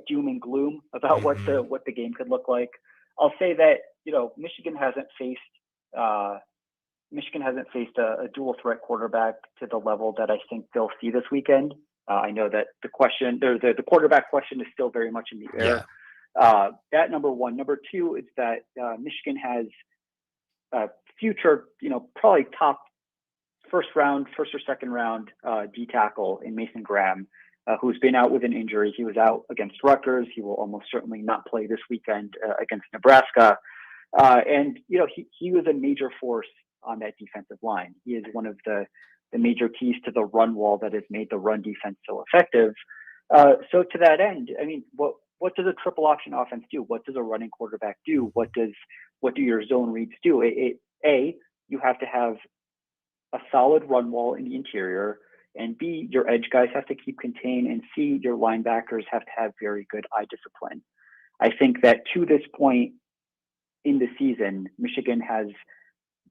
doom and gloom about what the game could look like. I'll say that Michigan hasn't faced a dual threat quarterback to the level that I think they'll see this weekend. I know that the quarterback question is still very much in the air. Yeah. That number one. Number two is that Michigan has a future, probably top first or second round D tackle in Mason Graham, who's been out with an injury. He was out against Rutgers. He will almost certainly not play this weekend against Nebraska. And he was a major force on that defensive line. He is one of the major keys to the run wall that has made the run defense so effective. So to that end, I mean, what does a triple option offense do? What does a running quarterback do? What do your zone reads do? You have to have a solid run wall in the interior, and B, your edge guys have to keep contained, and C, your linebackers have to have very good eye discipline. I think that to this point in the season, Michigan has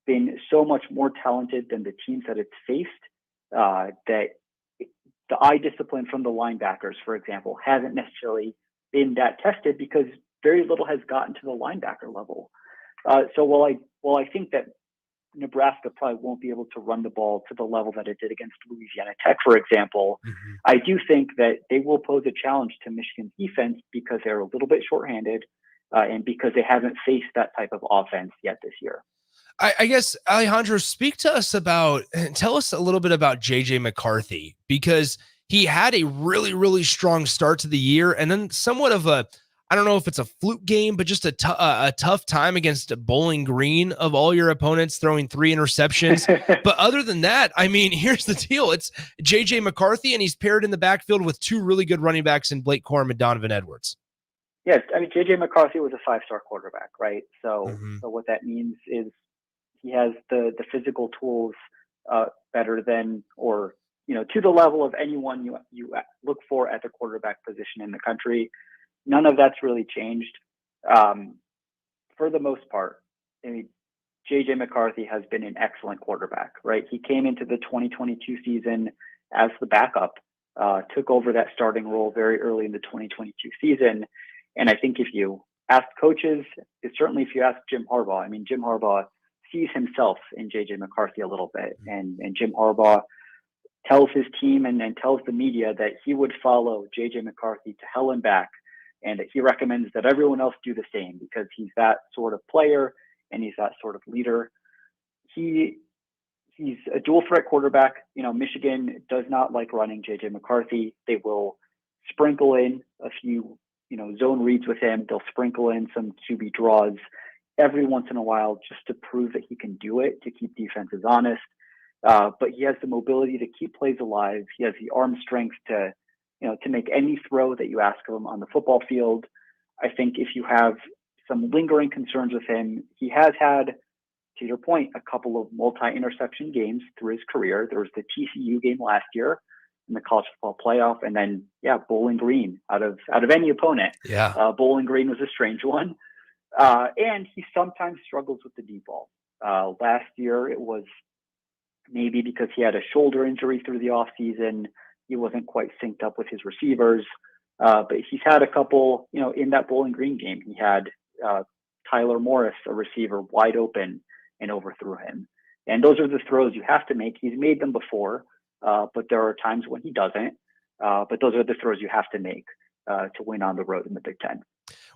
been so much more talented than the teams that it's faced, that the eye discipline from the linebackers, for example, hasn't necessarily been that tested because very little has gotten to the linebacker level. So while I think that Nebraska probably won't be able to run the ball to the level that it did against Louisiana Tech, for example, I do think that they will pose a challenge to Michigan's defense because they're a little bit shorthanded and because they haven't faced that type of offense yet this year. I guess, Alejandro, tell us a little bit about JJ McCarthy, because he had a really, really strong start to the year and then somewhat of I don't know if it's a fluke game, but just a tough time against Bowling Green of all your opponents, throwing 3 interceptions. But other than that, I mean, here's the deal. It's JJ McCarthy, and he's paired in the backfield with 2 really good running backs in Blake Corum and Donovan Edwards. Yes, I mean, JJ McCarthy was a 5-star quarterback, right? So what that means is he has the physical tools better than, or to the level of anyone you look for at the quarterback position in the country. None of that's really changed. For the most part, I mean, JJ McCarthy has been an excellent quarterback, right? He came into the 2022 season as the backup, took over that starting role very early in the 2022 season. And I think if you ask coaches, certainly if you ask Jim Harbaugh, I mean, Jim Harbaugh sees himself in JJ McCarthy a little bit. And Jim Harbaugh tells his team and tells the media that he would follow JJ McCarthy to hell and back, and that he recommends that everyone else do the same because he's that sort of player and he's that sort of leader. He's a dual threat quarterback. Michigan does not like running JJ McCarthy. They will sprinkle in a few, zone reads with him. They'll sprinkle in some QB draws every once in a while just to prove that he can do it, to keep defenses honest. But he has the mobility to keep plays alive. He has the arm strength to make any throw that you ask of him on the football field. I think if you have some lingering concerns with him, he has had, to your point, a couple of multi-interception games through his career. There was the TCU game last year in the college football playoff, and then Bowling Green out of any opponent. Bowling Green was a strange one, and he sometimes struggles with the deep ball. Last year it was maybe because he had a shoulder injury through the offseason. He wasn't quite synced up with his receivers, but he's had a couple. In that Bowling Green game, he had Tyler Morris, a receiver, wide open and overthrew him. And those are the throws you have to make. He's made them before, but there are times when he doesn't. But those are the throws you have to make to win on the road in the Big Ten.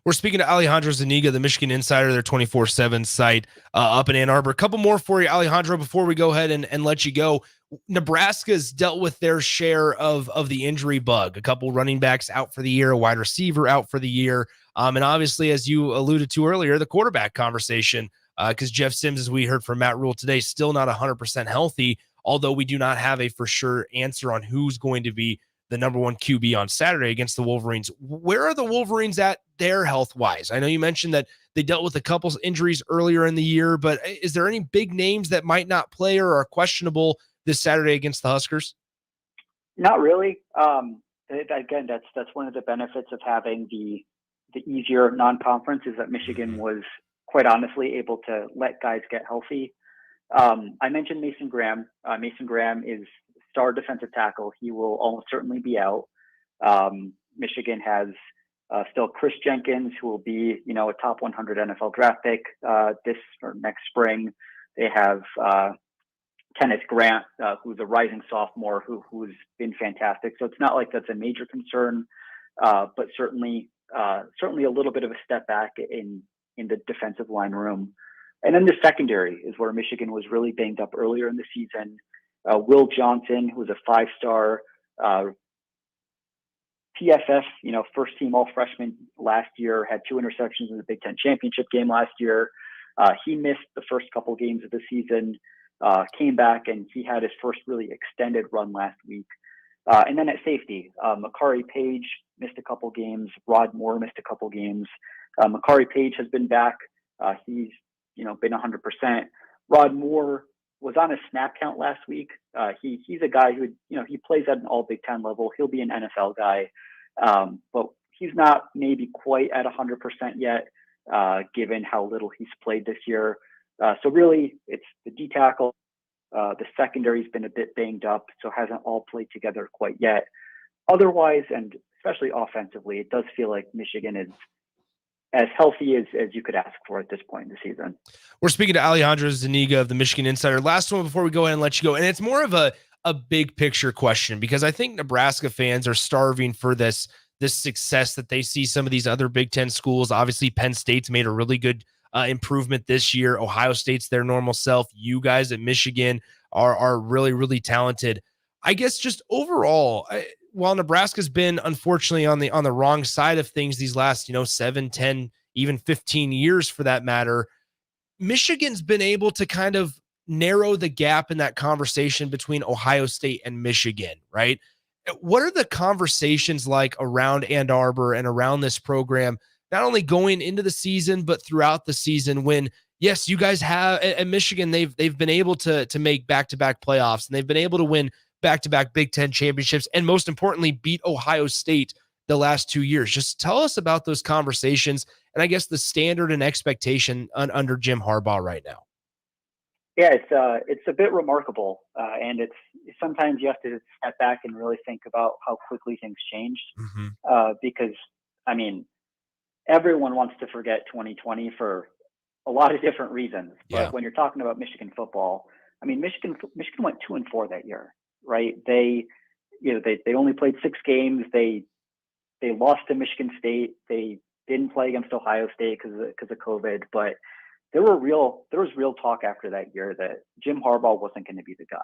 We're speaking to Alejandro Zuniga, the Michigan Insider, their 24/7 site up in Ann Arbor. A couple more for you, Alejandro, before we go ahead and let you go. Nebraska's dealt with their share of the injury bug. A couple running backs out for the year, a wide receiver out for the year. And obviously, as you alluded to earlier, the quarterback conversation, because Jeff Sims, as we heard from Matt Rule today, still not 100% healthy, although we do not have a for sure answer on who's going to be the number one QB on Saturday against the Wolverines. Where are the Wolverines at their health-wise? I know you mentioned that they dealt with a couple injuries earlier in the year, but is there any big names that might not play or are questionable this Saturday against the Huskers? Not really. Again, that's one of the benefits of having the easier non-conference is that Michigan was quite honestly able to let guys get healthy. I mentioned Mason Graham. Mason Graham is star defensive tackle. He will almost certainly be out. Michigan has still Chris Jenkins, who will be, a top 100 NFL draft pick this or next spring. They have Kenneth Grant, who's a rising sophomore who's been fantastic. So it's not like that's a major concern, but certainly a little bit of a step back in the defensive line room. And then the secondary is where Michigan was really banged up earlier in the season. Will Johnson, who was a 5-star PFF, first team all freshman last year, had 2 interceptions in the Big Ten championship game last year. He missed the first couple games of the season, came back, and he had his first really extended run last week. And then at safety, Makari Page missed a couple games. Rod Moore missed a couple games. Makari Page has been back. He's been 100%. Rod Moore was on a snap count last week. He's a guy who, he plays at an all Big Ten level. He'll be an NFL guy, but he's not maybe quite at 100% yet, given how little he's played this year. So really, it's the D tackle. The secondary's been a bit banged up, so hasn't all played together quite yet. Otherwise, and especially offensively, it does feel like Michigan is as healthy as you could ask for at this point in the season. We're speaking to Alejandro Zuniga of the Michigan Insider. Last one before we go ahead and let you go. And it's more of a big picture question, because I think Nebraska fans are starving for this success that they see some of these other Big Ten schools. Obviously, Penn State's made a really good improvement this year. Ohio State's their normal self. You guys at Michigan are really, really talented. I guess just overall, while Nebraska's been unfortunately on the wrong side of things these last 7, 10, even 15 years for that matter, Michigan's been able to kind of narrow the gap in that conversation between Ohio State and Michigan, right? What are the conversations like around Ann Arbor and around this program, not only going into the season, but throughout the season when, yes, you guys have at Michigan, they've been able to make back-to-back playoffs, and they've been able to win back-to-back Big Ten championships, and most importantly, beat Ohio State the last 2 years. Just tell us about those conversations and I guess the standard and expectation under Jim Harbaugh right now. Yeah, it's a bit remarkable, and it's sometimes you have to step back and really think about how quickly things changed. Because I mean, everyone wants to forget 2020 for a lot of different reasons. But when you're talking about Michigan football, I mean, Michigan went 2-4 that year, right? They only played 6 games. They lost to Michigan State. They didn't play against Ohio State because of COVID, but there was real talk after that year that Jim Harbaugh wasn't going to be the guy.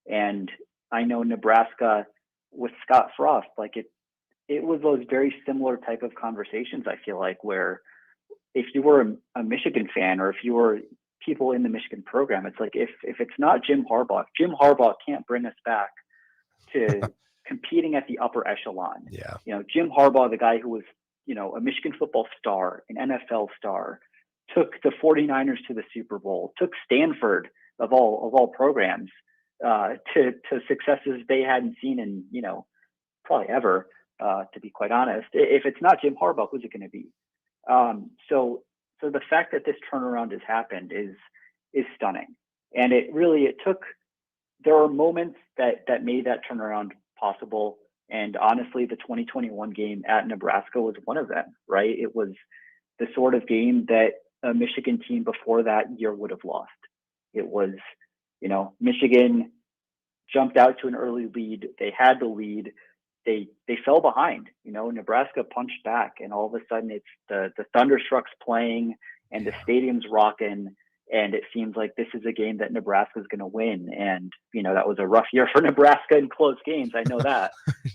And I know Nebraska with Scott Frost, like it was those very similar type of conversations, I feel like, where if you were a Michigan fan or if you were people in the Michigan program, it's like, if it's not Jim Harbaugh can't bring us back to competing at the upper echelon. Jim Harbaugh, the guy who was, a Michigan football star, an NFL star, took the 49ers to the Super Bowl, took Stanford of all programs to successes they hadn't seen in, probably ever, to be quite honest. If it's not Jim Harbaugh, who's it going to be? So the fact that this turnaround has happened is stunning. And there are moments that made that turnaround possible. And honestly, the 2021 game at Nebraska was one of them, right? It was the sort of game that a Michigan team before that year would have lost. It was, Michigan jumped out to an early lead. They had the lead. they fell behind. Nebraska punched back, and all of a sudden it's the Thunderstruck's playing and the stadium's rocking, and it seems like this is a game that Nebraska's going to win. And that was a rough year for Nebraska in close games. I know that,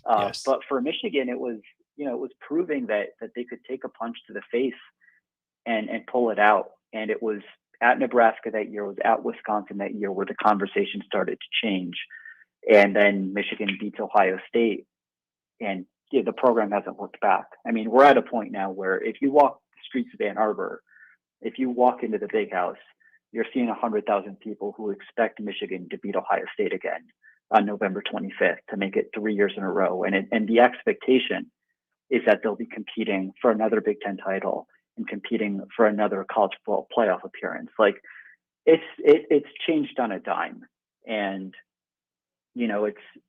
Yes. but for Michigan, it was proving that they could take a punch to the face and pull it out. And it was at Nebraska that year, it was at Wisconsin that year where the conversation started to change. And then Michigan beats Ohio State, and the program hasn't looked back. I mean, we're at a point now where if you walk the streets of Ann Arbor, if you walk into the Big House, you're seeing 100,000 people who expect Michigan to beat Ohio State again on November 25th to make it 3 years in a row. And the expectation is that they'll be competing for another Big Ten title and competing for another college football playoff appearance. Like it's changed on a dime. And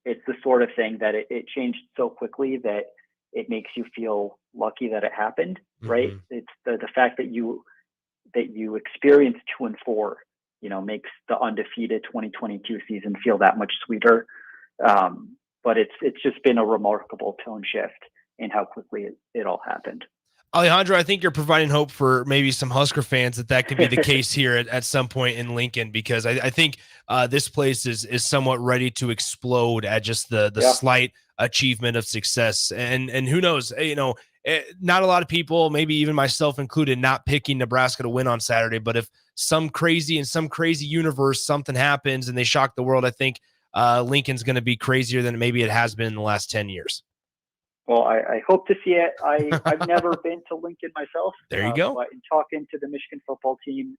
it's the sort of thing that it changed so quickly that it makes you feel lucky that it happened, right? It's the fact that you experienced 2-4, makes the undefeated 2022 season feel that much sweeter. But it's just been a remarkable tone shift in how quickly it all happened. Alejandro, I think you're providing hope for maybe some Husker fans that could be the case here at some point in Lincoln, because I think this place is somewhat ready to explode at just the slight achievement of success. And who knows, not a lot of people, maybe even myself included, not picking Nebraska to win on Saturday. But if in some crazy universe, something happens and they shock the world, I think Lincoln's going to be crazier than maybe it has been in the last 10 years. Well, I hope to see it. I've never been to Lincoln myself. There you go. But in talking to the Michigan football team,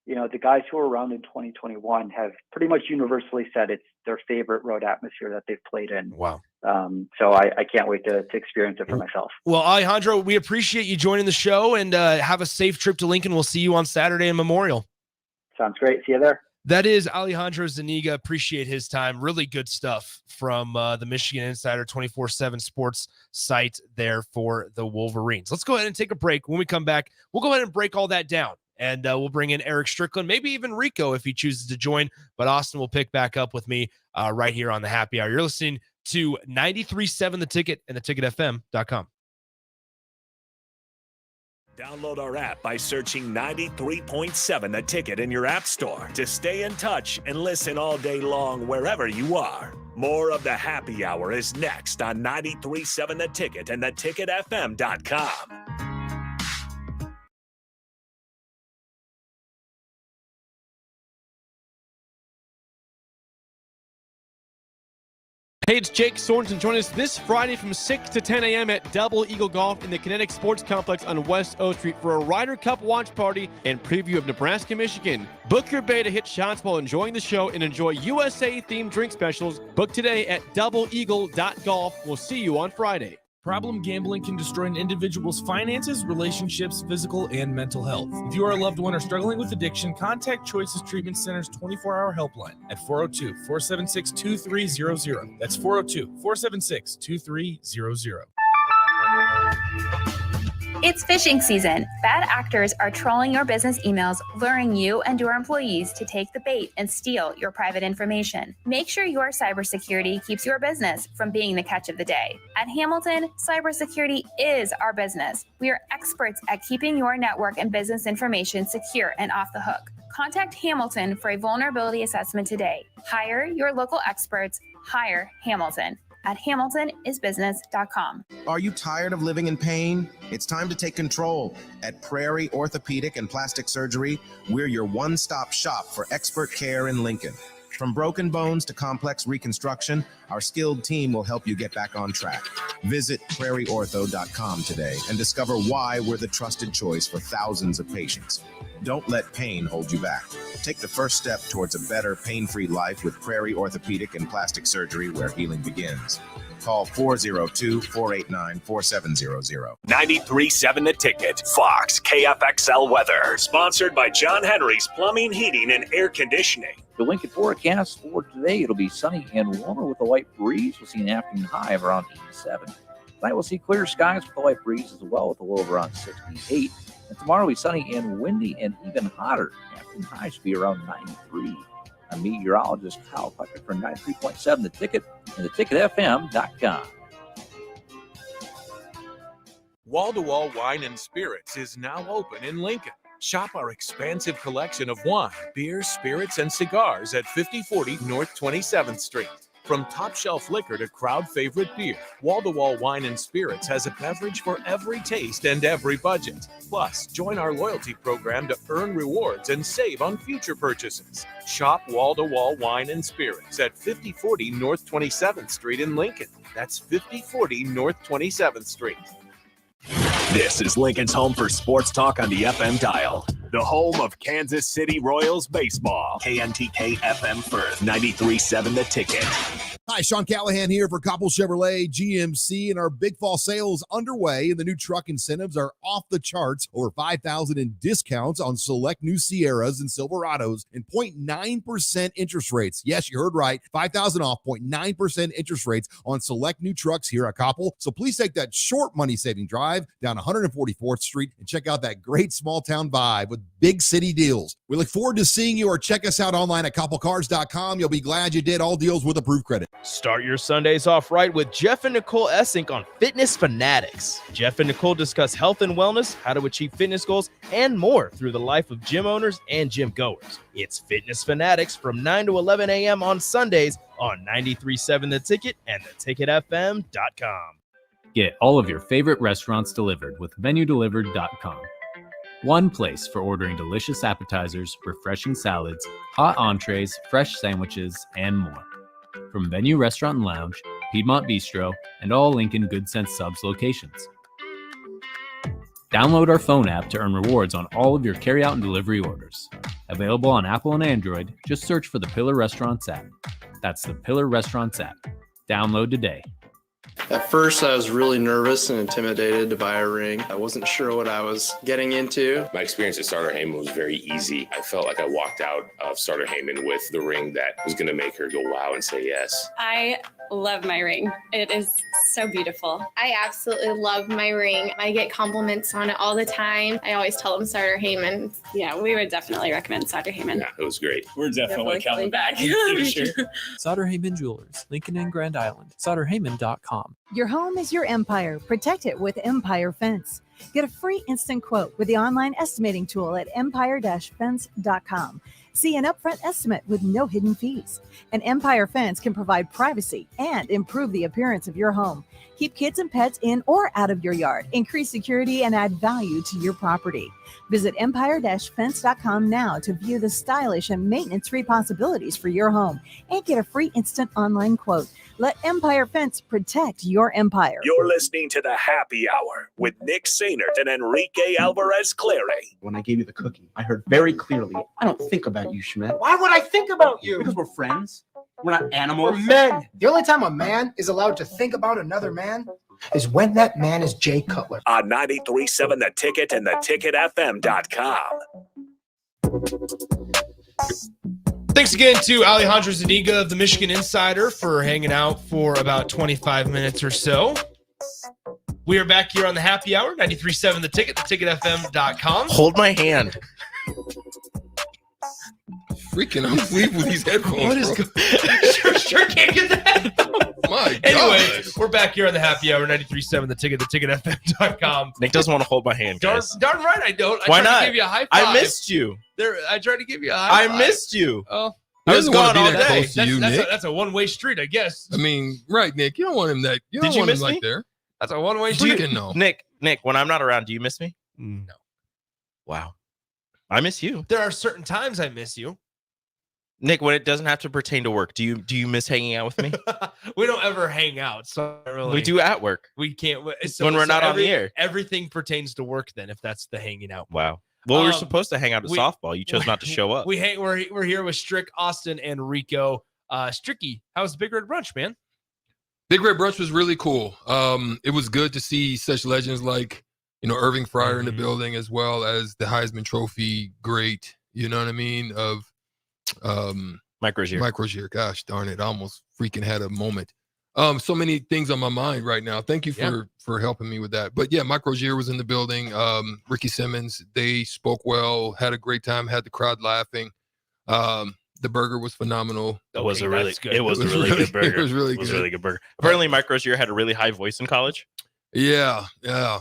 the guys who were around in 2021 have pretty much universally said it's their favorite road atmosphere that they've played in. Wow. So I can't wait to experience it for myself. Well, Alejandro, we appreciate you joining the show, and have a safe trip to Lincoln. We'll see you on Saturday in Memorial. Sounds great. See you there. That is Alejandro Zuniga. Appreciate his time. Really good stuff from the Michigan Insider 24/7 sports site there for the Wolverines. Let's go ahead and take a break. When we come back, we'll go ahead and break all that down, and we'll bring in Eric Strickland, maybe even Rico if he chooses to join. But Austin will pick back up with me right here on the Happy Hour. You're listening to 93.7 The Ticket and theticketfm.com. Download our app by searching 93.7 The Ticket in your app store to stay in touch and listen all day long wherever you are. More of the Happy Hour is next on 93.7 The Ticket and theticketfm.com. Hey, it's Jake Sorensen. Join us this Friday from 6 to 10 a.m. at Double Eagle Golf in the Kinetic Sports Complex on West O Street for a Ryder Cup watch party and preview of Nebraska, Michigan. Book your bay to hit shots while enjoying the show and enjoy USA-themed drink specials. Book today at doubleeagle.golf. We'll see you on Friday. Problem gambling can destroy an individual's finances, relationships, physical, and mental health. If you are a loved one or struggling with addiction, contact Choices Treatment Center's 24-hour helpline at 402-476-2300. That's 402-476-2300. It's phishing season. Bad actors are trolling your business emails, luring you and your employees to take the bait and steal your private information. Make sure your cybersecurity keeps your business from being the catch of the day. At Hamilton, cybersecurity is our business. We are experts at keeping your network and business information secure and off the hook. Contact Hamilton for a vulnerability assessment today. Hire your local experts. Hire Hamilton at hamiltonisbusiness.com. Are you tired of living in pain? It's time to take control. At Prairie Orthopedic and Plastic Surgery, we're your one-stop shop for expert care in Lincoln. From broken bones to complex reconstruction, our skilled team will help you get back on track. Visit prairieortho.com today and discover why we're the trusted choice for thousands of patients. Don't let pain hold you back. Take the first step towards a better, pain-free life with Prairie Orthopedic and Plastic Surgery, where healing begins. Call 402-489-4700. 93.7 The Ticket, Fox, KFXL weather. Sponsored by John Henry's Plumbing, Heating, and Air Conditioning. The Lincoln forecast for today, it'll be sunny and warmer with a light breeze. We'll see an afternoon high of around 87. Tonight we'll see clear skies with a light breeze as well with a low of around 68. And tomorrow will be sunny and windy and even hotter. Afternoon high should be around 93. I'm meteorologist Kyle Puckett for 93.7 The Ticket and theticketfm.com. Wall-to-Wall Wine and Spirits is now open in Lincoln. Shop our expansive collection of wine, beer, spirits, and cigars at 5040 North 27th Street. From top shelf liquor to crowd favorite beer, Wall-to-Wall Wine and Spirits has a beverage for every taste and every budget. Plus, join our loyalty program to earn rewards and save on future purchases. Shop Wall-to-Wall Wine and Spirits at 5040 North 27th Street in Lincoln. That's 5040 North 27th Street. This is Lincoln's home for sports talk on the FM dial. The home of Kansas City Royals baseball. KNTK FM Firth, 93.7 The Ticket. Hi, Sean Callahan here for Koppel Chevrolet GMC, and our Big Fall sales underway, and the new truck incentives are off the charts. Over $5,000 in discounts on select new Sierras and Silverados, and 0.9% interest rates. Yes, you heard right. $5,000 off, 0.9% interest rates on select new trucks here at Koppel. So please take that short money-saving drive down 144th Street and check out that great small-town vibe with big city deals. We look forward to seeing you, or check us out online at koppelcars.com. You'll be glad you did. All deals with approved credit. Start your Sundays off right with Jeff and Nicole Essink on Fitness Fanatics. Jeff and Nicole discuss health and wellness, how to achieve fitness goals, and more through the life of gym owners and gym goers. It's Fitness Fanatics from 9 to 11 a.m. on Sundays on 93.7 The Ticket and theticketfm.com. Get all of your favorite restaurants delivered with VenueDelivered.com. One place for ordering delicious appetizers, refreshing salads, hot entrees, fresh sandwiches, and more. From Venue Restaurant and Lounge, Piedmont Bistro, and all Lincoln Good Sense Subs locations. Download our phone app to earn rewards on all of your carryout and delivery orders. Available on Apple and Android, just search for the Pillar Restaurants app. That's the Pillar Restaurants app. Download today. At first, I was really nervous and intimidated to buy a ring. I wasn't sure what I was getting into. My experience at Starter Heyman was very easy. I felt like I walked out of Starter Heyman with the ring that was going to make her go wow and say yes. I love my ring. It is so beautiful. I absolutely love my ring. I get compliments on it all the time. I always tell them Starter Heyman. Yeah, we would definitely recommend Starter Heyman. Yeah, it was great. We're definitely coming back. For sure. Sauter Heyman Jewelers, Lincoln and Grand Island. SauterHeyman.com. Your home is your empire. Protect it with Empire Fence. Get a free instant quote with the online estimating tool at empire-fence.com. See an upfront estimate with no hidden fees. An Empire Fence can provide privacy and improve the appearance of your home. Keep kids and pets in or out of your yard. Increase security and add value to your property. Visit empire-fence.com now to view the stylish and maintenance-free possibilities for your home and get a free instant online quote. Let Empire Fence protect your empire. You're listening to the Happy Hour with Nick Sainert and Enrique Alvarez Clary. When I gave you the cookie, I heard very clearly, I don't think about you, Schmidt. Why would I think about you? Because we're friends. We're not animals. We're men. The only time a man is allowed to think about another man is when that man is Jay Cutler. On 93.7 The Ticket and theticketfm.com. Thanks again to Alejandro Zuniga of the Michigan Insider for hanging out for about 25 minutes or so. We are back here on the Happy Hour, 93.7 The Ticket, theticketfm.com. Hold my hand. Freaking unbelievable with these headphones. What is sure can't get that. My anyway, God. we're back here on the Happy Hour, 93.7 The Ticket, theticketfm.com. Nick doesn't want to hold my hand, guys. Darn right I don't. Why tried not? To give you a high five. I missed you. I tried to give you a high five. I missed you. Oh. He doesn't want to be that day. close to you, Nick. That's a one-way street, I guess. I mean, right, Nick. You don't want him that. You don't Did you want him miss like me? there. That's a one-way street. Freaking no. Nick, when I'm not around, do you miss me? No. Wow. I miss you. There are certain times I miss you. Nick, when it doesn't have to pertain to work, do you miss hanging out with me? We don't ever hang out. So really, We do at work. We can't. When we're not on the air. Everything pertains to work then, if that's the hanging out. Wow. Well, we were supposed to hang out at softball. You chose not to show up. We're here with Strick, Austin, and Rico. Stricky, how was Big Red Brunch, man? Big Red Brunch was really cool. It was good to see such legends like, Irving Fryer in the building, as well as the Heisman Trophy great, you know what I mean, of Mike Rozier. Mike Rozier. Gosh darn it. I almost freaking had a moment. So many things on my mind right now. Thank you for helping me with that. But yeah, Mike Rozier was in the building. Ricky Simmons, they spoke well, had a great time, had the crowd laughing. The burger was phenomenal. It was a really good burger. It was really good burger. Apparently, Mike Rozier had a really high voice in college. Yeah.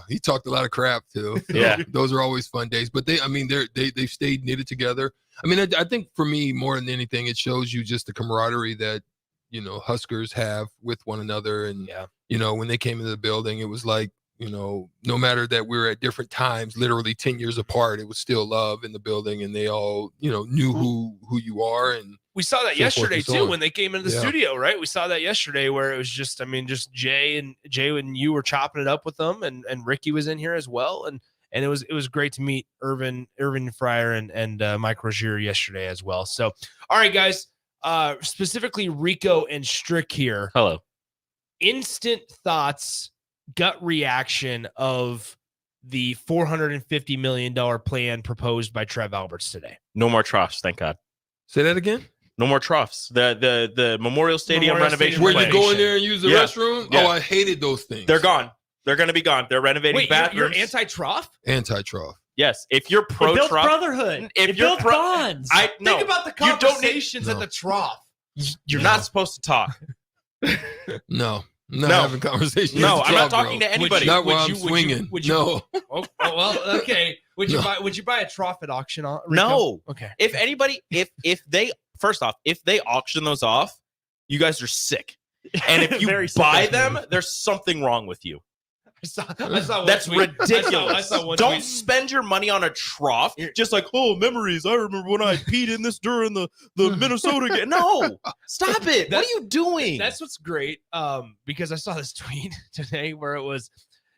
He talked a lot of crap too. So Yeah. those are always fun days. But they've stayed knitted together. I mean, I think for me, more than anything, it shows you just the camaraderie that Huskers have with one another. And when they came into the building, it was like, no matter that we were at different times, literally 10 years apart, it was still love in the building, and they all knew who you are. And we saw that so forth yesterday and so too on. when they came into the studio, right? We saw that yesterday where it was just Jay and you were chopping it up with them, and Ricky was in here as well, and it was great to meet Irvin Fryer and Mike Rozier yesterday as well. So, all right, guys, specifically Rico and Strick here. Hello. Instant thoughts, gut reaction of the $450 million plan proposed by Trev Alberts today. No more troughs, thank God. Say that again. No more troughs. The Memorial Stadium renovation. Where plan. you go in there and use the restroom? Yeah. Oh, I hated those things. They're gone. They're going to be gone. They're renovating Wait, bathrooms. you're anti-trough? Anti-trough. Yes. If you're pro It built trough, brotherhood. If It you're built bonds. Think about the conversations at the trough. You're not supposed to talk. No. Not having conversations. No, with I'm not Trout, talking bro. to anybody. Not while I'm swinging. Oh, well, okay. Would you buy a trough at auction? Rico? No. Okay. If anybody, if they, first off, if they auction those off, you guys are sick. And if you Very sick buy of them, there's something wrong with you. I saw one That's tweet. ridiculous. I saw one Don't tweet. spend your money on a trough just like, oh, memories. I remember when I peed in this during the Minnesota game. No, stop it. What are you doing? That's what's great. Because I saw this tweet today where it was,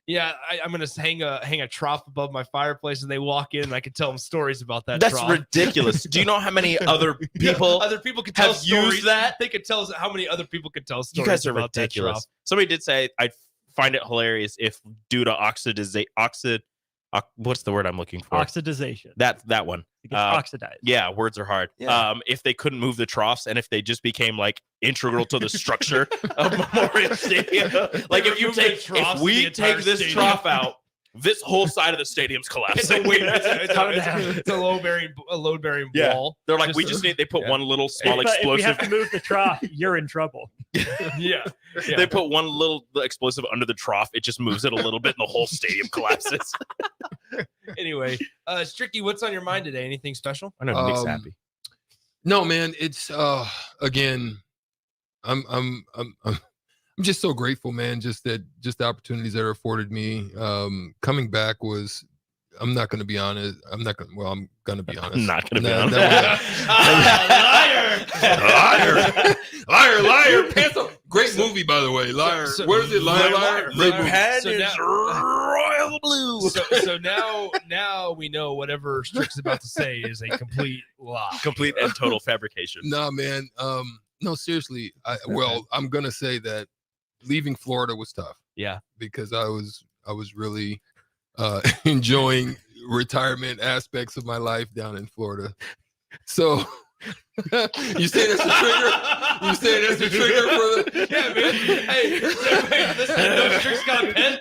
I'm gonna hang a trough above my fireplace, and they walk in and I can tell them stories about that. That's trough. ridiculous. Do you know how many other people could tell have stories? used that? They could tell us how many other people could tell You stories. guys are about ridiculous. That trough. Somebody did say I'd find it hilarious if due to what's the word I'm looking for? Oxidization. That one. It gets oxidized. Yeah, words are hard. Yeah. If they couldn't move the troughs and if they just became like integral to the structure of Memorial Stadium, like if we take this trough out, this whole side of the stadium's collapsing. It's a load bearing Yeah. wall. They're like, they put one little small If explosive. you have to move the trough, you're in trouble. Yeah. They put one little explosive under the trough. It just moves it a little bit, and the whole stadium collapses. Anyway, Stricky, what's on your mind today? Anything special? I know Nick's happy. No, man. It's again, I'm just so grateful, man. Just the opportunities that are afforded me. Coming back was. I'm not going to be honest. I'm going to be honest. Not going to be honest. Liar. Pants up. Great movie, by the way. Liar. Where is it? Liar. Great movie. Royal blue. So now we know whatever Strick's about to say is a complete lie. Complete and total fabrication. Nah, man. No, seriously. I'm going to say that leaving Florida was tough. Yeah. Because I was really enjoying retirement aspects of my life down in Florida. So you say that's the trigger? You say that's the trigger for the Yeah, man. Hey, no Strick's got a pen.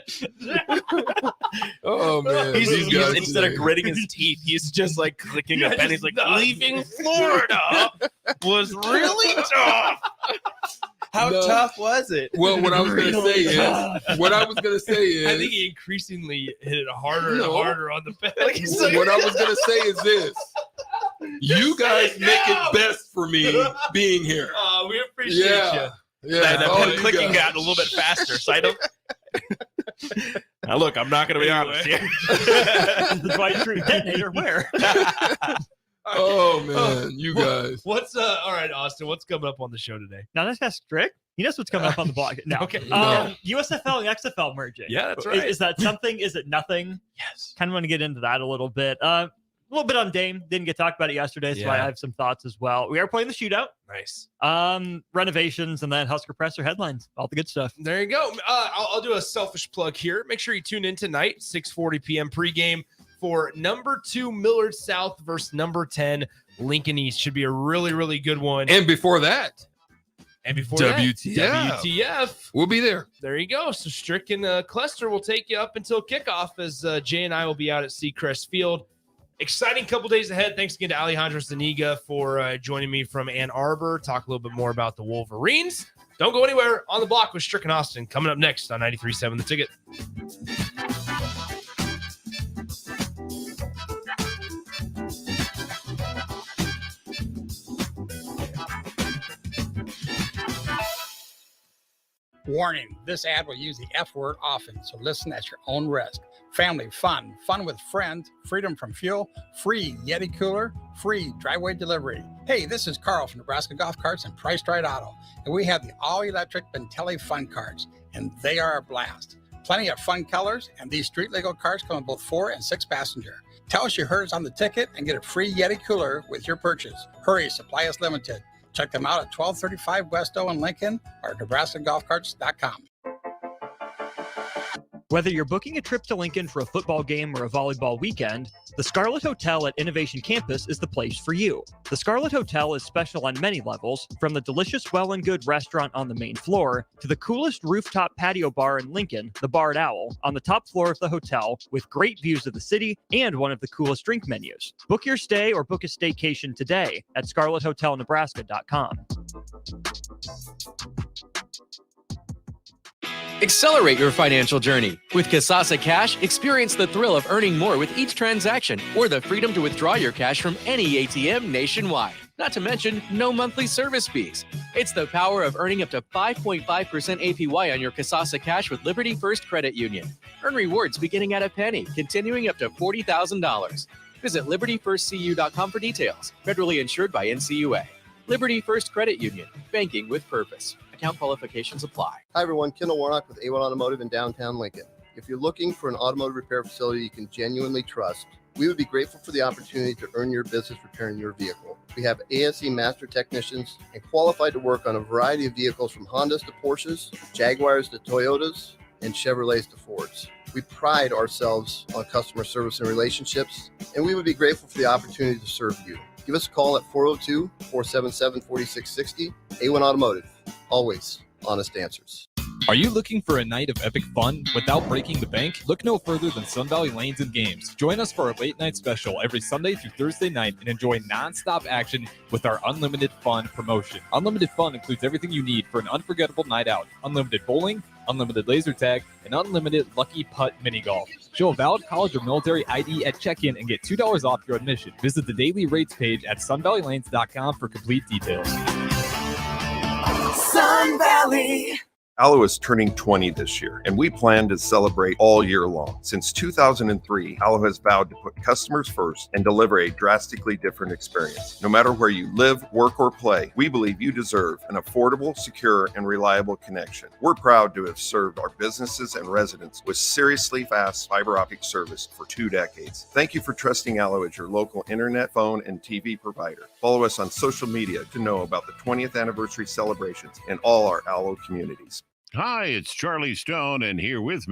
Oh man. He's These guys instead of today. gritting his teeth, he's just like clicking a Yeah, pen. just He's like, nuts. leaving Florida was really tough. How No. tough was it? Well, what I was gonna say is I think he increasingly hit it harder and harder on the pen. what I was gonna say is this. You guys make it best for me being here. We appreciate you. Yeah. That all pen you clicking guys. got a little bit faster. So I don't. Now look, I'm not going to be honest here. The Dwight Schrute detonator, where? Oh man, you guys. What's all right, Austin? What's coming up on the show today? Now that's strict. He knows what's coming up on the block. No. Okay. USFL and XFL merging. Yeah, that's right. Is that something? Is it nothing? Yes. Kind of want to get into that a little bit. A little bit on Dame. Didn't get talked about it yesterday, so I Yeah. have some thoughts as well. We are playing the shootout. Nice. Renovations and then Husker Presser headlines. All the good stuff. There you go. I'll do a selfish plug here. Make sure you tune in tonight, 6:40 p.m. pregame for number 2 Millard South versus number 10 Lincoln East. Should be a really, really good one. And before that, WTF. We'll be there. There you go. So Strick and Cluster will take you up until kickoff as Jay and I will be out at Seacrest Field. Exciting couple days ahead. Thanks again to Alejandro Zuniga for joining me from Ann Arbor. Talk a little bit more about the Wolverines. Don't go anywhere. On the Block with Strick and Austin coming up next on 93.7 The Ticket. Warning, this ad will use the F word often, so listen at your own risk. Family fun, fun with friends, freedom from fuel, free Yeti cooler, free driveway delivery. Hey, this is Carl from Nebraska Golf Carts and Price Right Auto, and we have the all-electric Bentelli Fun Carts, and they are a blast. Plenty of fun colors, and these street-legal cars come in both 4 and 6 passenger. Tell us you heard us on the ticket and get a free Yeti cooler with your purchase. Hurry, supply is limited. Check them out at 1235 West O in Lincoln or NebraskaGolfCarts.com. Whether you're booking a trip to Lincoln for a football game or a volleyball weekend, the Scarlet Hotel at Innovation Campus is the place for you. The Scarlet Hotel is special on many levels, from the delicious Well and Good restaurant on the main floor to the coolest rooftop patio bar in Lincoln, the Barred Owl, on the top floor of the hotel with great views of the city and one of the coolest drink menus. Book your stay or book a staycation today at scarlethotelnebraska.com. Accelerate your financial journey. With Kasasa Cash, experience the thrill of earning more with each transaction or the freedom to withdraw your cash from any ATM nationwide. Not to mention, no monthly service fees. It's the power of earning up to 5.5% APY on your Kasasa Cash with Liberty First Credit Union. Earn rewards beginning at a penny, continuing up to $40,000. Visit libertyfirstcu.com for details. Federally insured by NCUA. Liberty First Credit Union. Banking with purpose. Account qualifications apply. Hi everyone, Kendall Warnock with A1 Automotive in downtown Lincoln. If you're looking for an automotive repair facility you can genuinely trust, we would be grateful for the opportunity to earn your business repairing your vehicle. We have ASE master technicians and qualified to work on a variety of vehicles from Hondas to Porsches, Jaguars to Toyotas, and Chevrolets to Fords. We pride ourselves on customer service and relationships, and we would be grateful for the opportunity to serve you. Give us a call at 402-477-4660. A1 Automotive. Always honest answers. Are you looking for a night of epic fun without breaking the bank? Look no further than Sun Valley Lanes and Games. Join us for a late night special every Sunday through Thursday night and enjoy nonstop action with our Unlimited Fun promotion. Unlimited Fun includes everything you need for an unforgettable night out. Unlimited bowling, unlimited laser tag, and unlimited lucky putt mini golf. Show a valid college or military ID at check-in and get $2 off your admission. Visit the daily rates page at sunvalleylanes.com for complete details. Sun Valley. Allo is turning 20 this year, and we plan to celebrate all year long. Since 2003, Allo has vowed to put customers first and deliver a drastically different experience. No matter where you live, work, or play, we believe you deserve an affordable, secure, and reliable connection. We're proud to have served our businesses and residents with seriously fast fiber optic service for 2 decades. Thank you for trusting Allo as your local internet, phone, and TV provider. Follow us on social media to know about the 20th anniversary celebrations in all our Allo communities. Hi, it's Charlie Stone, and here with me